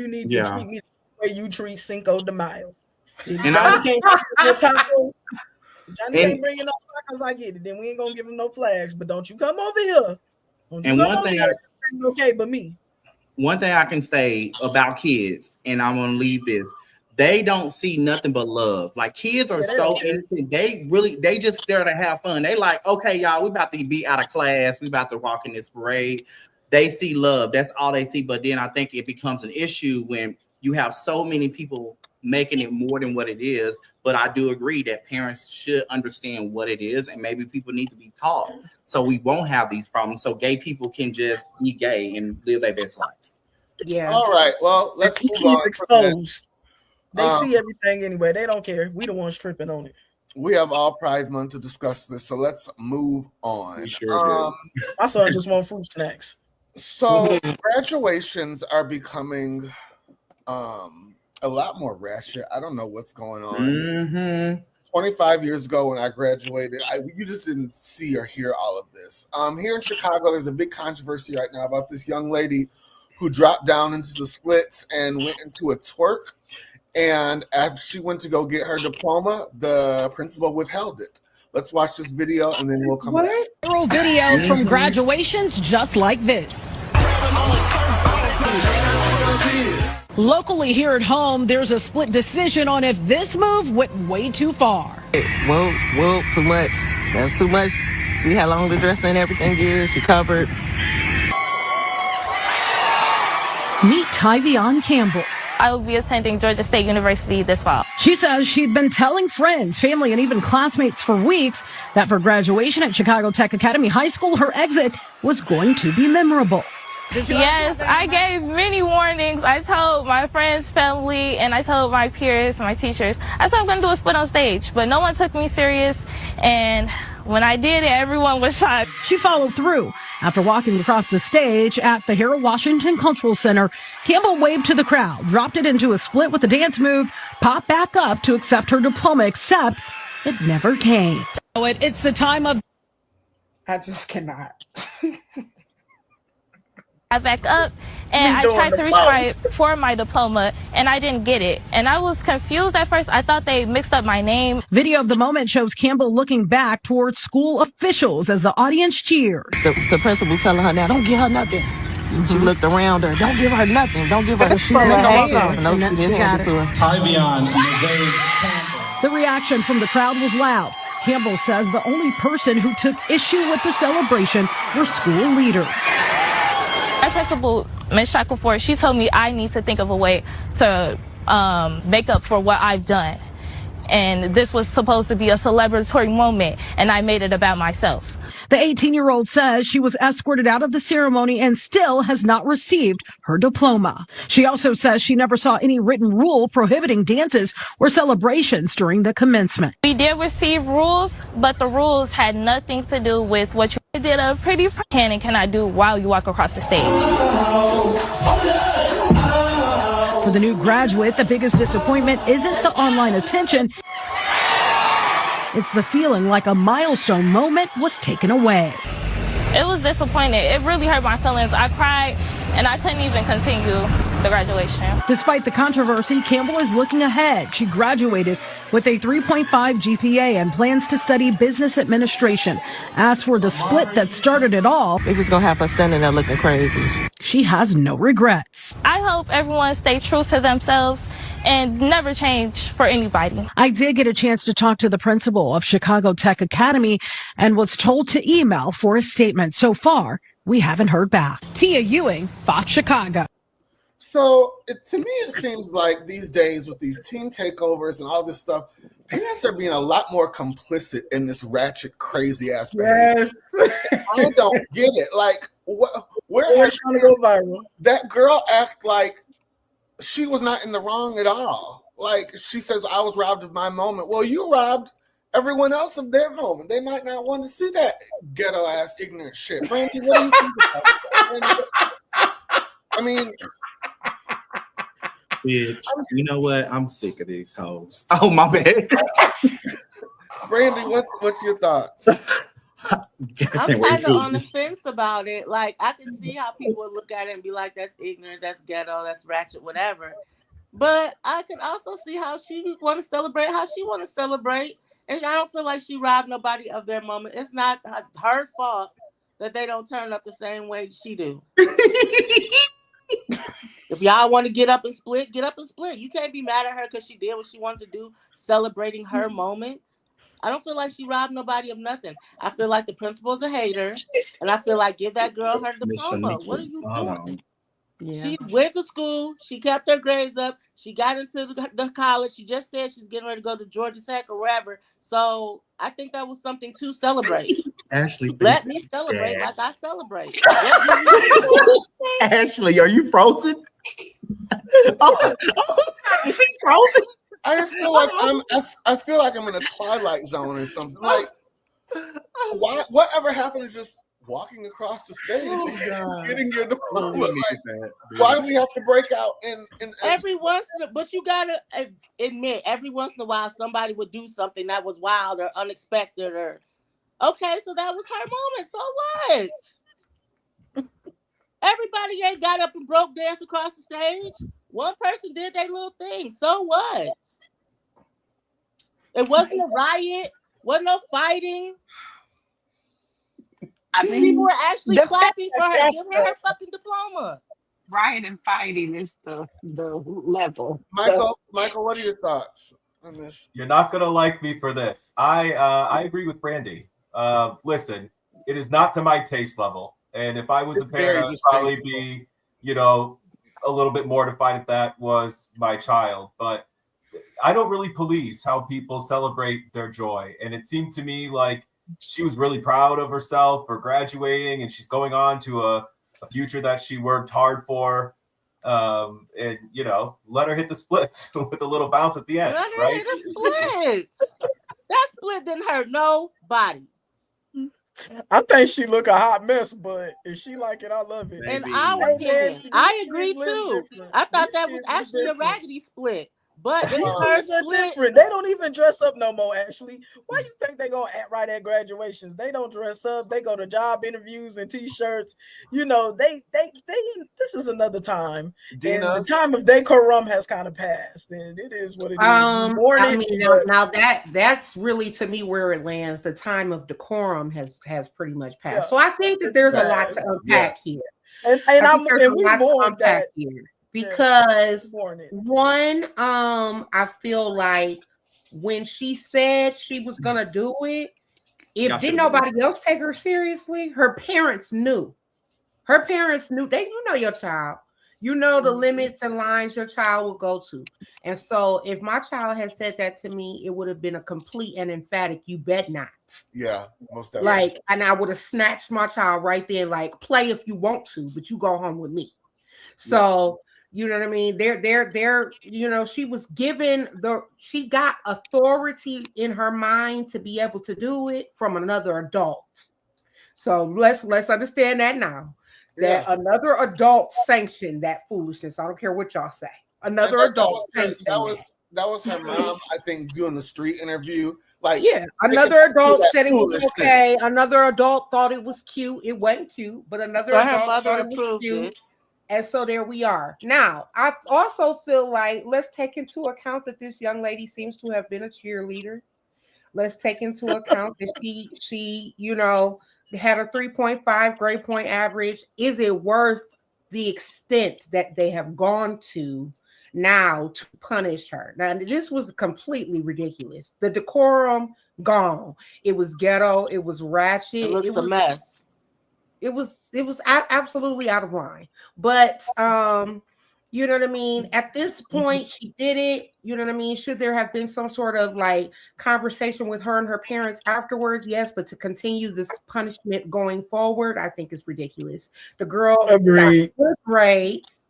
C: need to treat me the way you treat Cinco de Mayo. If Johnny can't bring in no tacos, I get it. Then we ain't gonna give him no flags. But don't you come over here. Okay, but me.
G: One thing I can say about kids, and I'm gonna leave this. They don't see nothing but love. Like kids are so innocent. They just there to have fun. They like, okay, y'all, we about to be out of class. We about to walk in this parade. They see love. That's all they see. But then I think it becomes an issue when you have so many people making it more than what it is. But I do agree that parents should understand what it is, and maybe people need to be taught so we won't have these problems. So gay people can just be gay and live their best life.
C: Yeah.
A: All right. Well, let's move on.
C: Exposed. They see everything anyway. They don't care. We the ones tripping on it.
A: We have all Pride Month to discuss this, so let's move on.
C: My son just want fruit snacks.
A: So graduations are becoming a lot more ratchet. I don't know what's going on. 25 years ago when I graduated, you just didn't see or hear all of this. Here in Chicago, there's a big controversy right now about this young lady who dropped down into the splits and went into a twerk. And as she went to go get her diploma, the principal withheld it. Let's watch this video and then we'll come back.
J: Viral videos from graduations just like this. Locally here at home, there's a split decision on if this move went way too far.
K: Well, too much. That was too much. See how long the dress and everything is? She covered.
J: Meet Tyvion Campbell.
L: I will be attending Georgia State University this fall.
J: She says she'd been telling friends, family, and even classmates for weeks that for graduation at Chicago Tech Academy High School, her exit was going to be memorable.
L: Yes, I gave many warnings. I told my friends, family, and I told my peers, my teachers, I said I'm going to do a split on stage, but no one took me serious. And when I did it, everyone was shocked.
J: She followed through. After walking across the stage at the Harold Washington Cultural Center, Campbell waved to the crowd, dropped it into a split with a dance move, popped back up to accept her diploma, except it never came. It's the time of...
C: I just cannot.
L: I back up and I tried to reach for my diploma and I didn't get it. And I was confused at first. I thought they mixed up my name.
J: Video of the moment shows Campbell looking back towards school officials as the audience cheered.
K: The principal telling her now, don't give her nothing. She looked around her, don't give her nothing. Don't give her the shit. No, she didn't hand it to her.
M: Tyvion.
J: The reaction from the crowd was loud. Campbell says the only person who took issue with the celebration were school leaders.
L: My principal, Ms. Shackelford, she told me I need to think of a way to make up for what I've done. And this was supposed to be a celebratory moment, and I made it about myself.
J: The 18-year-old says she was escorted out of the ceremony and still has not received her diploma. She also says she never saw any written rule prohibiting dances or celebrations during the commencement.
L: We did receive rules, but the rules had nothing to do with what you did a pretty can and cannot do while you walk across the stage.
J: For the new graduate, the biggest disappointment isn't the online attention. It's the feeling like a milestone moment was taken away.
L: It was disappointing. It really hurt my feelings. I cried and I couldn't even continue the graduation.
J: Despite the controversy, Campbell is looking ahead. She graduated with a 3.5 GPA and plans to study business administration. As for the split that started it all,
K: They're just gonna have her standing there looking crazy.
J: she has no regrets.
L: I hope everyone stay true to themselves and never change for anybody.
J: I did get a chance to talk to the principal of Chicago Tech Academy and was told to email for a statement. So far, we haven't heard back. Tia Ewing, Fox Chicago.
A: So to me, it seems like these days with these team takeovers and all this stuff, parents are being a lot more complicit in this ratchet, crazy ass behavior. I don't get it. Like, where are
C: trying to go viral?
A: That girl act like she was not in the wrong at all. Like, she says, I was robbed of my moment. Well, you robbed everyone else of their moment. They might not want to see that ghetto ass ignorant shit. Brandy, what do you think about that? I mean,
G: bitch, you know what? I'm sick of these hoes. Oh, my bad.
A: Brandy, what's your thoughts?
E: I'm kind of on the fence about it. Like, I can see how people would look at it and be like, that's ignorant, that's ghetto, that's ratchet, whatever. But I can also see how she want to celebrate how she want to celebrate. And I don't feel like she robbed nobody of their moment. It's not her fault that they don't turn up the same way she do. If y'all want to get up and split, get up and split. You can't be mad at her because she did what she wanted to do, celebrating her moment. I don't feel like she robbed nobody of nothing. I feel like the principal's a hater, and I feel like give that girl her diploma. What are you doing? Yeah. She went to school. She kept her grades up. She got into the college. She just said she's getting ready to go to Georgia Tech or wherever. So I think that was something to celebrate.
G: Ashleigh,
E: let me celebrate like I celebrate.
G: Ashleigh, are you frozen? Oh, is he frozen?
A: I just feel like I feel like I'm in a Twilight Zone or something. Like, whatever happened to just walking across the stage and getting your diploma? Like, why do we have to break out in
E: every once in a, but you gotta admit, every once in a while somebody would do something that was wild or unexpected or okay, so that was her moment. So what? Everybody ain't got up and broke dance across the stage. One person did their little thing. So what? It wasn't a riot. Wasn't no fighting.
B: I mean,
E: People were actually
B: the
E: clapping for her,
B: fact
E: giving her her fucking diploma.
B: riot and fighting is the level.
A: Michael, what are your thoughts on this?
F: You're not gonna like me for this. I agree with Brandy. Listen, it is not to my taste level, and if I was a parent, I'd probably be, a little bit mortified if that was my child. But I don't really police how people celebrate their joy, and it seemed to me like she was really proud of herself for graduating, and she's going on to a future that she worked hard for. And let her hit the splits with a little bounce at the end,
E: Let her
F: right?
E: hit a split. That split didn't hurt nobody.
C: I think she look a hot mess, but if she like it, I love it.
E: In our opinion, I agree too. I thought that was actually a raggedy split. But
C: these kids are different. They don't even dress up no more, Ashley. Why you think they gonna act right at graduations? They don't dress up. They go to job interviews and t-shirts. They this is another time. Dina? And the time of decorum has kind of passed, and it is what it is.
D: Now that's really to me where it lands. The time of decorum has pretty much passed. Yeah, so I think that there's a lot to unpack here.
C: And we mourn that
D: here. Because one, I feel like when she said she was gonna do it, didn't nobody else take her seriously, her parents knew. Her parents knew. You know your child. You know the limits and lines your child will go to. And so if my child had said that to me, it would have been a complete and emphatic, you bet not.
A: Yeah, most definitely.
D: And I would have snatched my child right there, like, play if you want to, but you go home with me. So you know what I mean? They're she was given she got authority in her mind to be able to do it from another adult. So let's understand that now. That another adult sanctioned that foolishness. I don't care what y'all say. Another adult sanctioned
A: that was her mom, I think, doing the street interview.
D: Another adult said it was okay. Another adult thought it was cute. It wasn't cute, but another adult thought it was cute. And so there we are. Now, I also feel like let's take into account that this young lady seems to have been a cheerleader. Let's take into account that she had a 3.5 grade point average. Is it worth the extent that they have gone to now to punish her? Now, this was completely ridiculous. The decorum gone. It was ghetto. It was ratchet.
E: It was a mess.
D: It was absolutely out of line. But you know what I mean? At this point, she did it. You know what I mean? Should there have been some sort of conversation with her and her parents afterwards? Yes, but to continue this punishment going forward, I think is ridiculous. The girl
C: agreed.
D: Got good grades.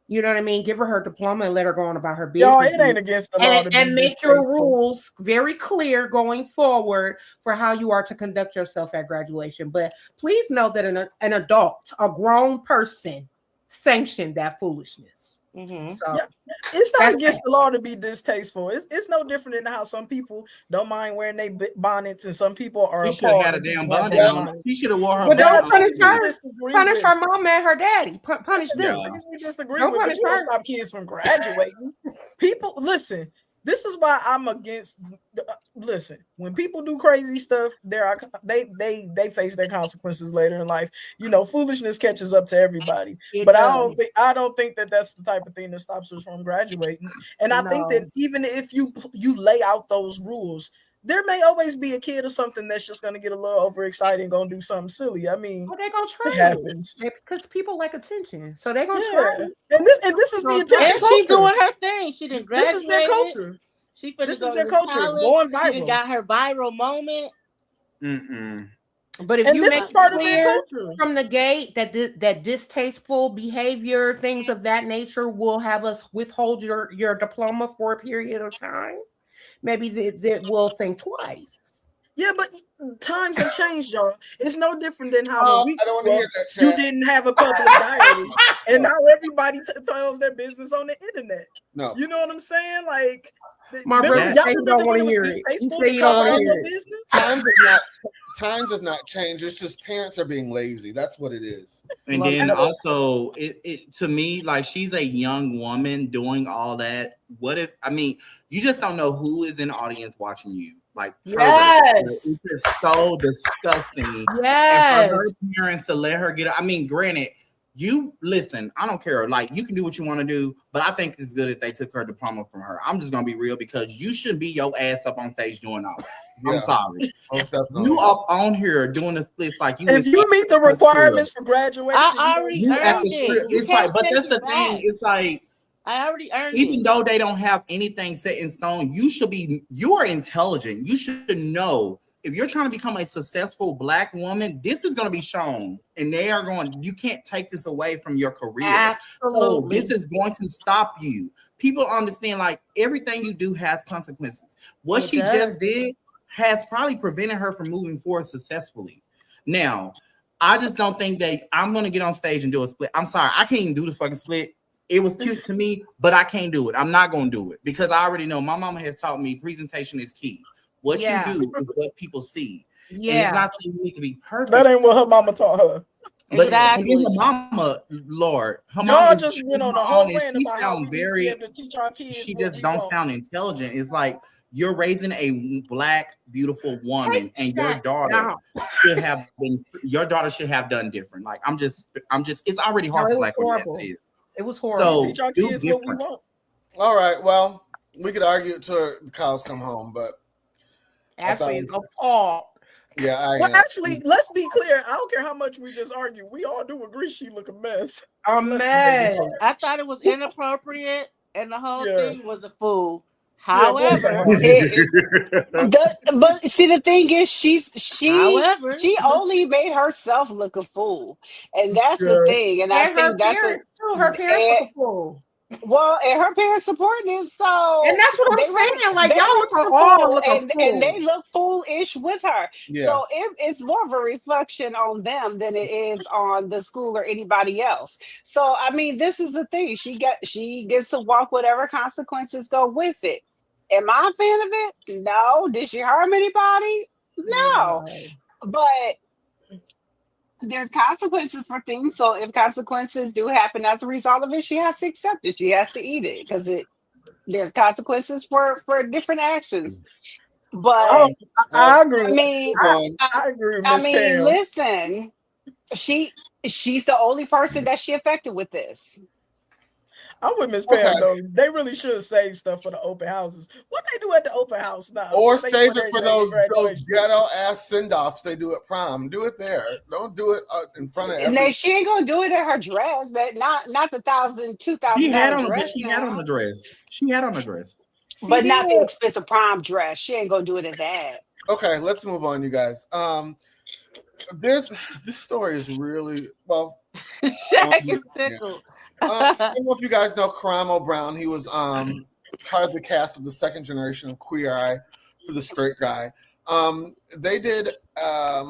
D: You know what I mean? Give her her diploma and let her go on about her business.
C: Yo, it ain't against the law.
D: And make your rules very clear going forward for how you are to conduct yourself at graduation. But please know that an adult, a grown person, sanctioned that foolishness.
E: Mm-hmm.
D: So
C: it's not against the law to be distasteful. It's no different than how some people don't mind wearing their bonnets and some people are.
G: She should have had a damn bonnet on. She should have worn her.
D: But don't punish her. Punish her mom and her daddy. Punish them.
C: We disagree with, but you don't stop kids from graduating. People, listen. This is why I'm against. Listen, when people do crazy stuff, they face their consequences later in life. Foolishness catches up to everybody. But I don't think that that's the type of thing that stops us from graduating. And I think that even if you lay out those rules, there may always be a kid or something that's just going to get a little overexcited and going to do something silly. I mean,
D: they're going to try
C: it happens.
D: Because people like attention. So they're going to try it.
C: And this is the attention
E: and
C: culture.
E: She's doing her thing. She didn't graduate.
C: This is their culture.
E: This is their culture. Going viral. She got her viral moment.
G: Mm-mm.
D: But if you make part of their culture from the gate that distasteful behavior, things of that nature will have us withhold your diploma for a period of time, maybe they will think twice.
C: Yeah, but times have changed, y'all. It's no different than how you didn't have a public diary, and now everybody tells their business on the internet.
A: No,
C: you know what I'm saying? Like,
D: my brother, you don't want to hear it. You say you don't want to hear it.
A: times have not changed. It's just parents are being lazy. That's what it is.
G: And then also, it to me, like, she's a young woman doing all that. What if, I mean, you just don't know who is in the audience watching you. Like, it's just so disgusting.
D: Yes.
G: And for her parents to let her get, I mean, granted, you listen, I don't care. Like, you can do what you want to do, but I think it's good if they took her diploma from her. I'm just gonna be real, because you shouldn't be your ass up on stage doing all that. I'm sorry. You up on here doing the splits like you.
C: If you meet the requirements for graduation,
E: I already earned it.
G: It's like, but that's the thing. It's like,
E: I already earned
G: even
E: it.
G: though they don't have anything set in stone, you are intelligent. You should know, if you're trying to become a successful Black woman, this is going to be shown, and they are going, you can't take this away from your career.
D: Absolutely.
G: So this is going to stop you. People understand, like, everything you do has consequences. What she just did has probably prevented her from moving forward successfully. Now, I just don't think that I'm going to get on stage and do a split. I'm sorry, I can't even do the fucking split. It was cute to me, but I can't do it. I'm not going to do it, because I already know my mama has taught me presentation is key. What you do is what people see. Yeah. And it's not saying you need to be perfect.
C: That ain't what her mama taught her.
G: But
E: exactly.
G: Her mama, Lord, her
C: y'all
G: mama
C: just went on a whole rant about how we
G: very,
C: need to be able to teach our kids.
G: She just don't sound intelligent. It's like, you're raising a Black, beautiful woman, and your daughter should have been. Your daughter should have done different. Like, I'm just. It's already hard for Black women.
D: It was horrible.
G: So
C: teach our kids what we want.
A: All right. Well, we could argue till the cows come home, but
D: Ashley is appalled.
A: Yeah,
C: well, actually, let's be clear. I don't care how much we just argue. We all do agree she look a mess.
D: A mess.
E: I thought it was inappropriate, and the whole thing was a fool.
B: However, but see, the thing is, she only made herself look a fool, and that's the thing. And I think that's
D: her parents look a fool.
B: Well, and her parents supporting it, so
D: and that's what I'm saying. Like, y'all all look a fool,
B: and they look foolish with her.
A: Yeah.
B: So it's more of a reflection on them than it is on the school or anybody else. So I mean, this is the thing. She gets to walk whatever consequences go with it. Am I a fan of it? No. Did she harm anybody? No. But there's consequences for things. So if consequences do happen as a result of it, she has to accept it. She has to eat it, because there's consequences for different actions. But
C: I agree.
B: I mean,
C: I agree with Ms. Pam.
B: Listen, she's the only person that she affected with this.
C: I'm with Ms. Pam though. They really should save stuff for the open houses. What they do at the open house now?
A: Or save it for those ghetto ass send-offs they do at prom. Do it there. Don't do it in front of everyone.
B: She ain't gonna do it in her dress. That not the $2,000
G: She had on
B: dress.
G: She had on the dress. She had on the dress.
B: But not the expensive prom dress. She ain't gonna do it in that.
A: Okay, let's move on, you guys. This story is really
E: Shaq is tickled.
A: I don't know if you guys know Karamo Brown. He was part of the cast of the second generation of Queer Eye for the Straight Guy. They did a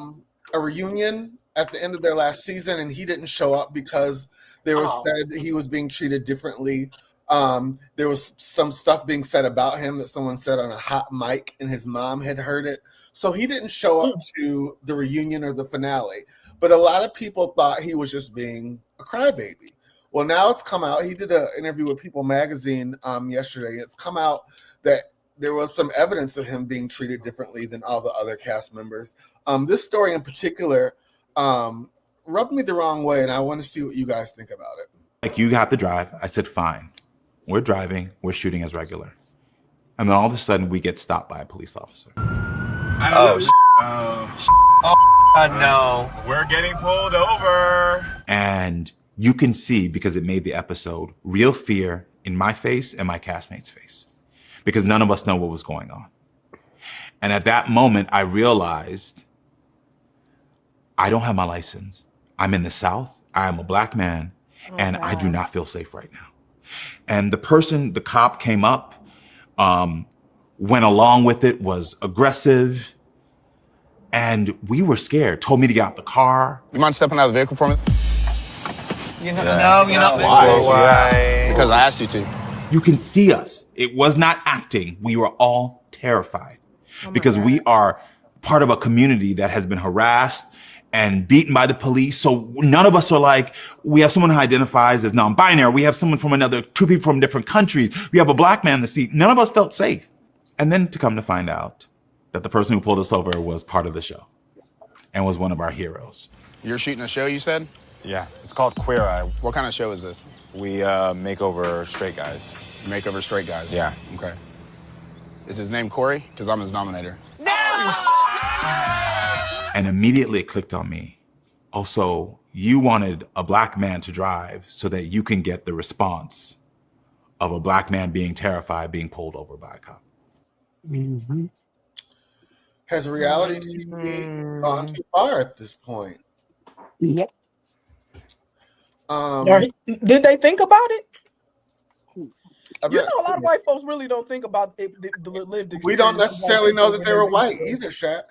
A: reunion at the end of their last season, and he didn't show up because they were said he was being treated differently. There was some stuff being said about him that someone said on a hot mic, and his mom had heard it. So he didn't show up to the reunion or the finale. But a lot of people thought he was just being a crybaby. Well, now it's come out. He did an interview with People Magazine yesterday. It's come out that there was some evidence of him being treated differently than all the other cast members. This story in particular rubbed me the wrong way, and I want to see what you guys think about it.
M: Like, you have to drive. I said, fine. We're driving. We're shooting as regular. And then all of a sudden, we get stopped by a police officer.
N: No.
M: We're getting pulled over. And you can see, because it made the episode, real fear in my face and my castmate's face, because none of us know what was going on. And at that moment, I realized I don't have my license. I'm in the South. I am a Black man, and I do not feel safe right now. And the cop came up, went along with it, was aggressive, and we were scared, told me to get out the car.
N: You mind stepping out of the vehicle for me?
K: No, you're not.
N: Why? Because I asked you to.
M: You can see us. It was not acting. We were all terrified because we are part of a community that has been harassed and beaten by the police. So none of us are like, we have someone who identifies as non-binary. We have someone from two people from different countries. We have a black man in the seat. None of us felt safe. And then to come to find out that the person who pulled us over was part of the show and was one of our heroes.
N: You're shooting a show, you said?
O: Yeah, it's called Queer Eye.
N: What kind of show is this?
O: We make over straight guys.
N: You make over straight guys?
O: Yeah.
N: Okay. Is his name Corey? Because I'm his nominator.
M: And immediately it clicked on me. Oh, so you wanted a black man to drive so that you can get the response of a black man being terrified, being pulled over by a cop.
A: Mm-hmm. Has reality TV gone too far at this point?
B: Yep.
C: Did they think about it?
A: I
C: You know, a lot of white folks really don't think about the lived experience.
A: We don't necessarily know that they were white either, Shaq.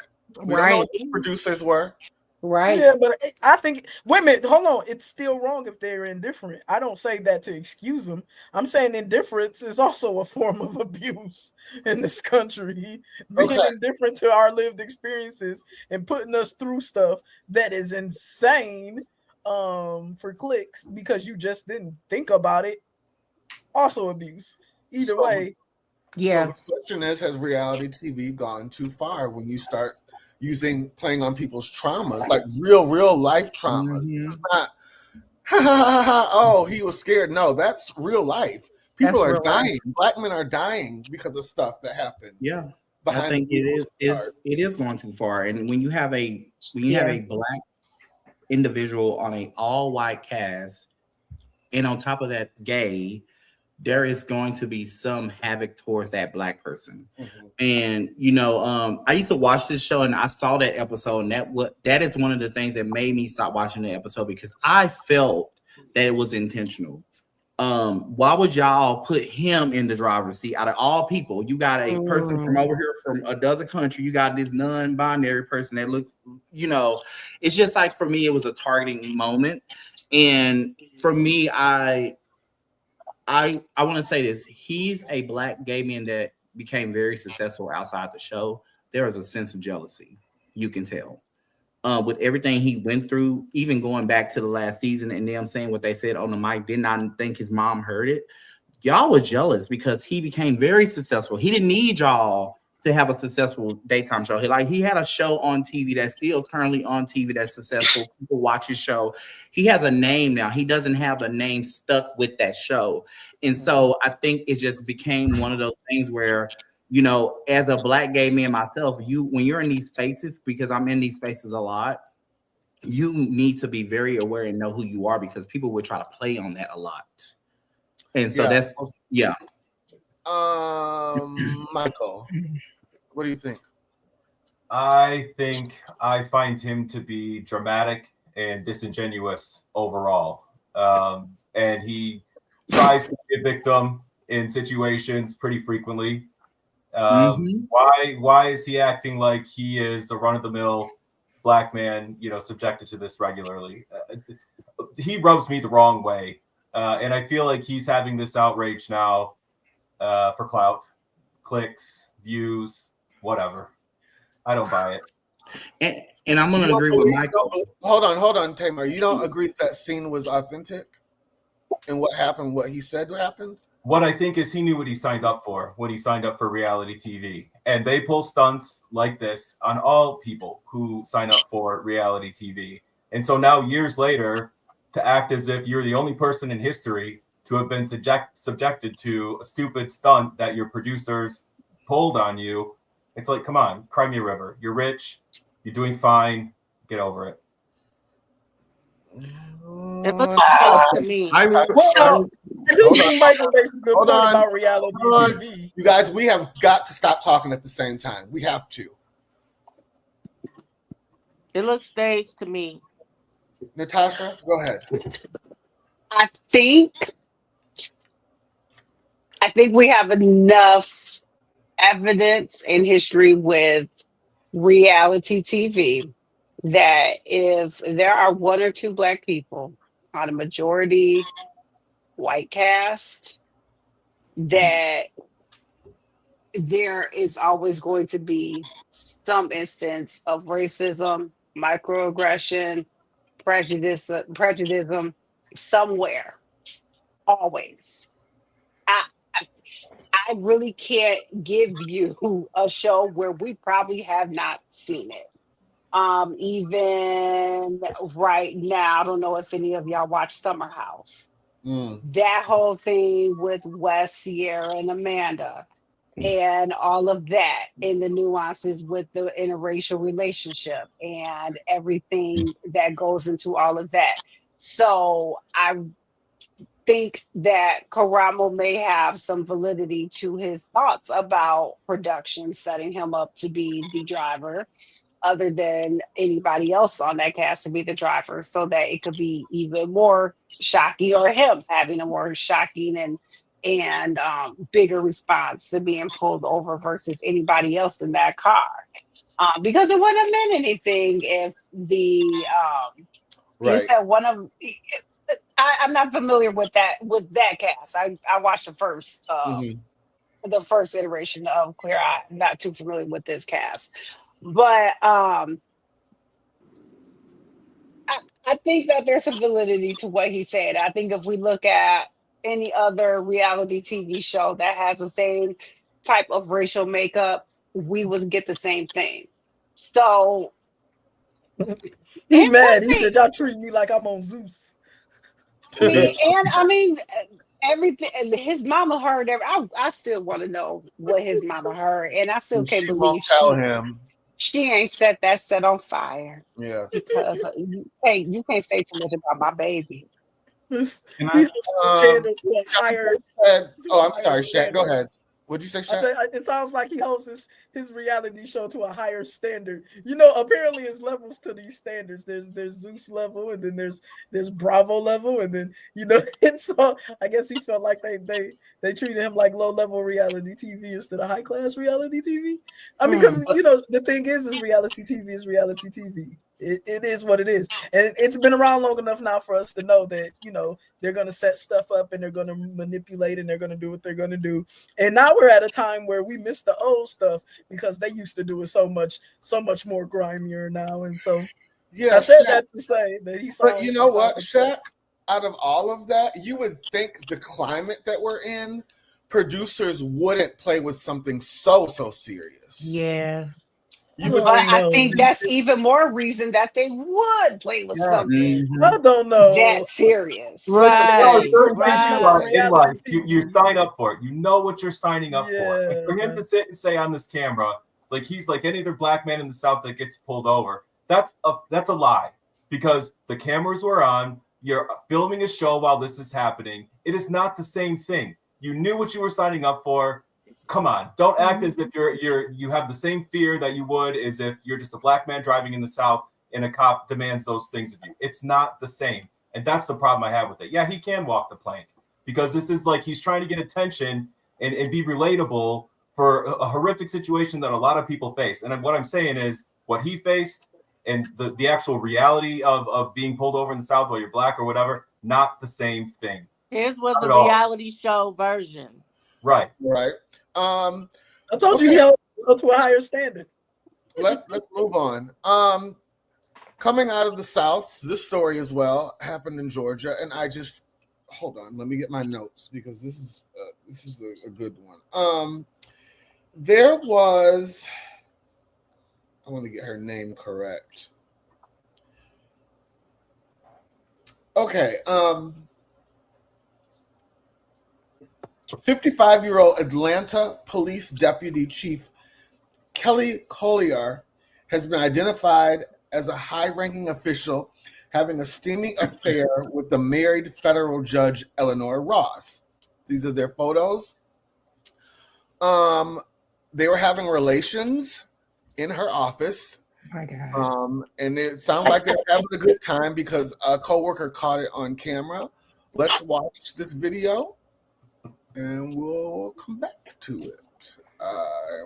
A: We don't know what the producers were.
D: Right.
C: Yeah, but I think women, hold on, it's still wrong if they're indifferent. I don't say that to excuse them. I'm saying indifference is also a form of abuse in this country. Being indifferent to our lived experiences and putting us through stuff that is insane for clicks because you just didn't think about it. Also abuse. Either way.
D: Yeah.
A: So the question is, has reality TV gone too far when you start playing on people's traumas, like real life traumas?
G: Mm-hmm.
A: It's not, oh, he was scared. No, that's real life. People are dying. Black men are dying because of stuff that happened.
G: Yeah. I think it is going too far. And when you have a black individual on an all-white cast, and on top of that, gay, there is going to be some havoc towards that black person. Mm-hmm. And, you know, I used to watch this show and I saw that episode, and that is one of the things that made me stop watching the episode, because I felt that it was intentional. Why would y'all put him in the driver's seat? Out of all people, you got a person from over here from another country, you got this non-binary person that look, you know, it's just like, for me, it was a targeting moment. And for me, I want to say this. He's a black gay man that became very successful outside the show. There is a sense of jealousy. You can tell. With everything he went through, even going back to the last season and them saying what they said on the mic, did not think his mom heard it. Y'all were jealous because he became very successful. He didn't need y'all to have a successful daytime show. He had a show on TV that's still currently on TV that's successful. People watch his show. He has a name now. He doesn't have a name stuck with that show. And so I think it just became one of those things where, you know, as a black gay man myself, when you're in these spaces, because I'm in these spaces a lot, you need to be very aware and know who you are, because people would try to play on that a lot. And so
A: Michael, what do you think?
F: I think I find him to be dramatic and disingenuous overall. And he tries to be a victim in situations pretty frequently. Why is he acting like he is a run-of-the-mill black man, you know, subjected to this regularly? He rubs me the wrong way. And I feel like he's having this outrage now for clout, clicks, views, whatever. I don't buy it.
G: And I'm going to agree with Michael.
A: Hold on, Tamar. You don't agree that scene was authentic? And what happened, what he said happened?
F: What I think is he knew what he signed up for when he signed up for reality TV. And they pull stunts like this on all people who sign up for reality TV. And so now, years later, to act as if you're the only person in history to have been subjected to a stupid stunt that your producers pulled on you, it's like, come on, cry me a river. You're rich. You're doing fine. Get over it.
E: It looks to me.
C: I do think Michael makes a good point about reality TV.
A: You guys, we have got to stop talking at the same time. We have to.
E: It looks staged to me.
A: Natasha, go ahead.
B: I think we have enough evidence in history with reality TV that if there are one or two black people on a majority white cast, that there is always going to be some instance of racism, microaggression, prejudice somewhere. Always. I, I I really can't give you a show where we probably have not seen it. Even right now, I don't know if any of y'all watch Summer House. That whole thing with Wes, Sierra, and Amanda, and all of that, and the nuances with the interracial relationship and everything that goes into all of that. So I think that Karamo may have some validity to his thoughts about production setting him up to be the driver other than anybody else on that cast to be the driver, so that it could be even more shocking, or him having a more shocking and bigger response to being pulled over versus anybody else in that car. Because it wouldn't have meant anything if the you
A: Right.
B: said one of I'm not familiar with that cast. I watched the first iteration of Queer Eye. I'm not too familiar with this cast. But I think that there's some validity to what he said. I think if we look at any other reality TV show that has the same type of racial makeup, we would get the same thing. So
C: he mad. He said, "Y'all treat me like I'm on Zeus."
B: I mean, everything. And his mama heard I still want to know what his mama heard, and I still can't
A: She
B: believe
A: won't tell him.
B: she ain't set that set on fire.
A: Yeah.
B: Because you can't say too much about my baby.
A: I'm sorry, Shaq. Go ahead. What'd you say, Shaq?
C: I said, it sounds like he hosts his reality show to a higher standard. You know, apparently there's levels to these standards. There's Zeus level, and then there's Bravo level, and then and so I guess he felt like they treated him like low level reality TV instead of high class reality TV. I mean, because the thing is reality TV is reality TV. It is what it is, and it's been around long enough now for us to know that they're going to set stuff up and they're going to manipulate and they're going to do what they're going to do. And now we're at a time where we miss the old stuff because they used to do it so much more grimier now. And so I said that to say that he.
A: But you know what, Shaq? Out of all of that, you would think the climate that we're in, producers wouldn't play with something so serious.
D: Yeah.
B: But I think that's even more reason that they would play with something.
C: I don't know
B: that serious.
F: Right. You sign up for it. You know what you're signing up for. Like, for him to sit and say on this camera, like he's like any other black man in the South that gets pulled over, that's a lie. Because the cameras were on, you're filming a show while this is happening. It is not the same thing. You knew what you were signing up for. Come on, don't act as if you have the same fear that you would as if you're just a black man driving in the South and a cop demands those things of you. It's not the same. And that's the problem I have with it. Yeah, he can walk the plank because this is like he's trying to get attention and be relatable for a horrific situation that a lot of people face. And what I'm saying is what he faced and the actual reality of being pulled over in the South while you're black or whatever, not the same thing.
E: His was a reality show version.
F: Right.
C: I told you he held to a higher standard.
A: Let's move on. Coming out of the South, this story as well happened in Georgia, and I just hold on. Let me get my notes because this is a good one. There was, I want to get her name correct. Okay. 55-year-old Atlanta Police Deputy Chief Kelly Collier has been identified as a high-ranking official having a steamy affair with the married federal judge Eleanor Ross. These are their photos. They were having relations in her office.
D: Oh my God.
A: And it sounded like they were having a good time because a coworker caught it on camera. Let's watch this video. And we'll come back to it.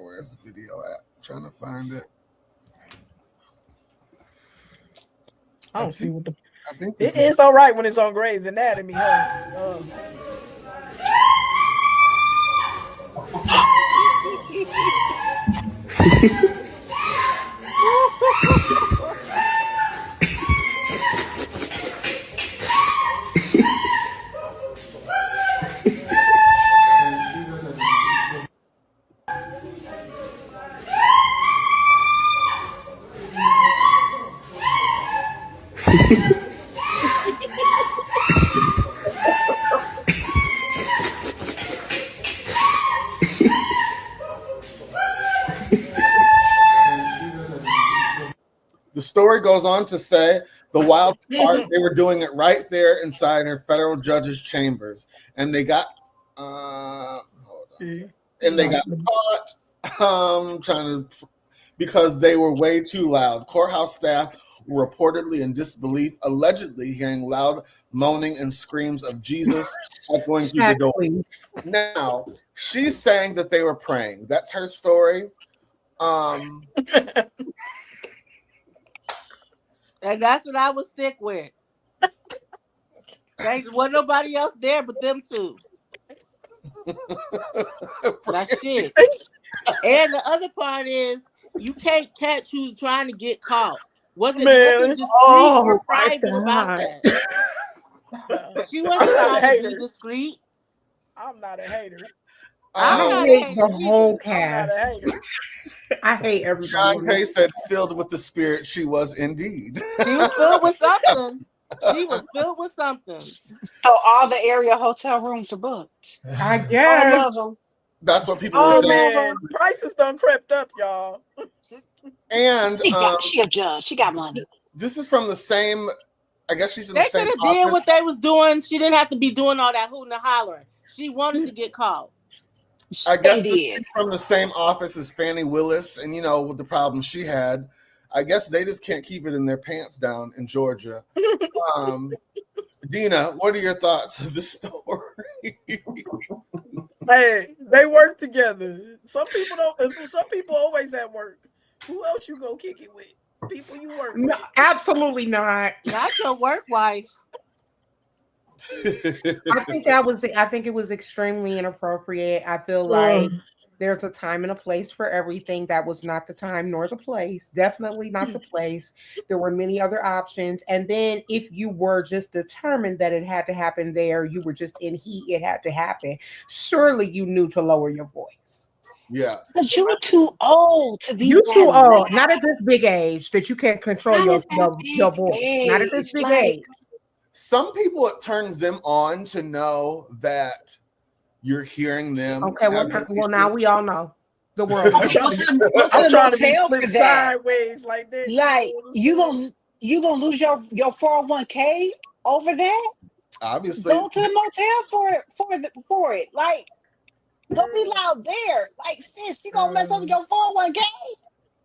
A: Where's the video at? I'm trying to find it.
C: I don't see what the.
A: I think
C: it is all right when it's on Grey's Anatomy. Huh?
A: The story goes on to say the wild part, they were doing it right there inside her federal judge's chambers, and they got caught because they were way too loud. Courthouse staff were reportedly in disbelief, allegedly hearing loud moaning and screams of Jesus echoing through the doors. Now, she's saying that they were praying. That's her story.
E: And that's what I would stick with. There wasn't nobody else there but them two. That's shit. And the other part is you can't catch who's trying to get caught. Wasn't discreet or private about that. She wasn't trying to be discreet.
C: I'm not a hater.
D: I hate the whole cast. I hate everybody.
A: Sean Kay said, "Filled with the Spirit, she was indeed."
E: She was filled with something. She was filled with something.
B: So all the area hotel rooms are booked.
D: I guess.
B: All of them.
A: That's what people were saying.
C: Man, prices done crept up, y'all.
A: And
B: she a judge. She got money.
A: This is from the same. I guess she's in
E: They
A: the same
E: could have did
A: office.
E: what they was doing. She didn't have to be doing all that hooting and hollering. She wanted to get caught.
A: I guess she's from the same office as Fannie Willis, and you know with the problem she had. I guess they just can't keep it in their pants down in Georgia. Dina, what are your thoughts of this story?
C: Hey, they work together. Some people don't. Some people always at work. Who else you go kick it with? People you work with.
D: No, absolutely not.
E: Not your work wife.
D: I think it was extremely inappropriate. I feel like there's a time and a place for everything. That was not the time nor the place. Definitely not the place. There were many other options. And then if you were just determined that it had to happen there, you were just in heat, it had to happen. Surely you knew to lower your voice.
A: Yeah.
B: But you were too old to be.
D: You're too old. Not at this big age that you can't control your voice. Not at this big age.
A: Some people, it turns them on to know that you're hearing them.
D: Okay, well now we all know. The world.
C: I'm trying to be flipped sideways like this.
B: Like you gonna lose your 401k over that?
A: Obviously,
B: go to the motel for it. Like, don't be loud there. Like, sis, you gonna mess up your 401k?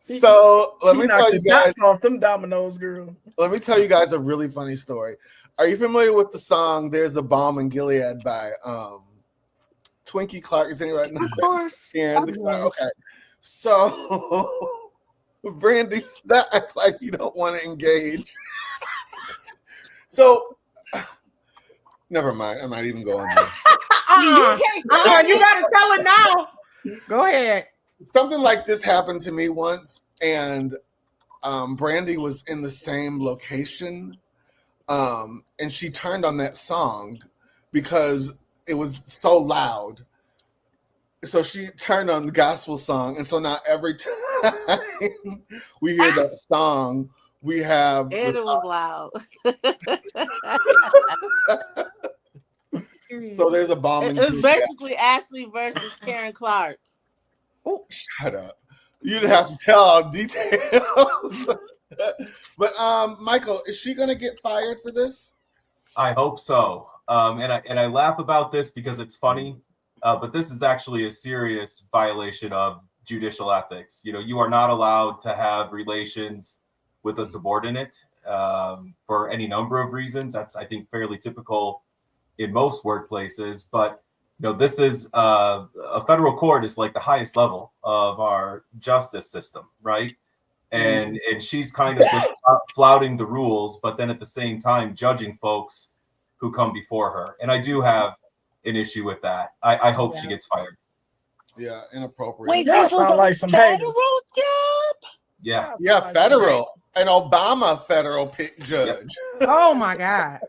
A: So let me tell you guys
C: off them dominoes, girl.
A: Let me tell you guys a really funny story. Are you familiar with the song "There's a Balm in Gilead" by Twinkie Clark? Is anybody?
B: Of course.
A: Okay. So Brandy, that act like you don't want to engage. So never mind. I'm not even going there.
D: You gotta tell it now. Go ahead.
A: Something like this happened to me once, and Brandy was in the same location. And she turned on that song because it was so loud. So she turned on the gospel song. And so now every time we hear that song, we have...
E: And it was loud.
A: So there's a bomb.
E: It's basically Ashleigh versus Karen Clark.
A: Oh, shut up. You didn't have to tell all details. But Michael, is she gonna get fired for this?
F: I hope so. And I laugh about this because it's funny, but this is actually a serious violation of judicial ethics. You know, you are not allowed to have relations with a subordinate for any number of reasons. That's, I think, fairly typical in most workplaces. But you know, this is a federal court is like the highest level of our justice system, right? And she's kind of just flouting the rules, but then at the same time judging folks who come before her. And I do have an issue with that. I hope she gets fired.
A: Yeah, inappropriate.
B: Wait, this was like some federal job?
F: Yeah.
A: Yeah, federal. An Obama federal judge.
D: Oh my God.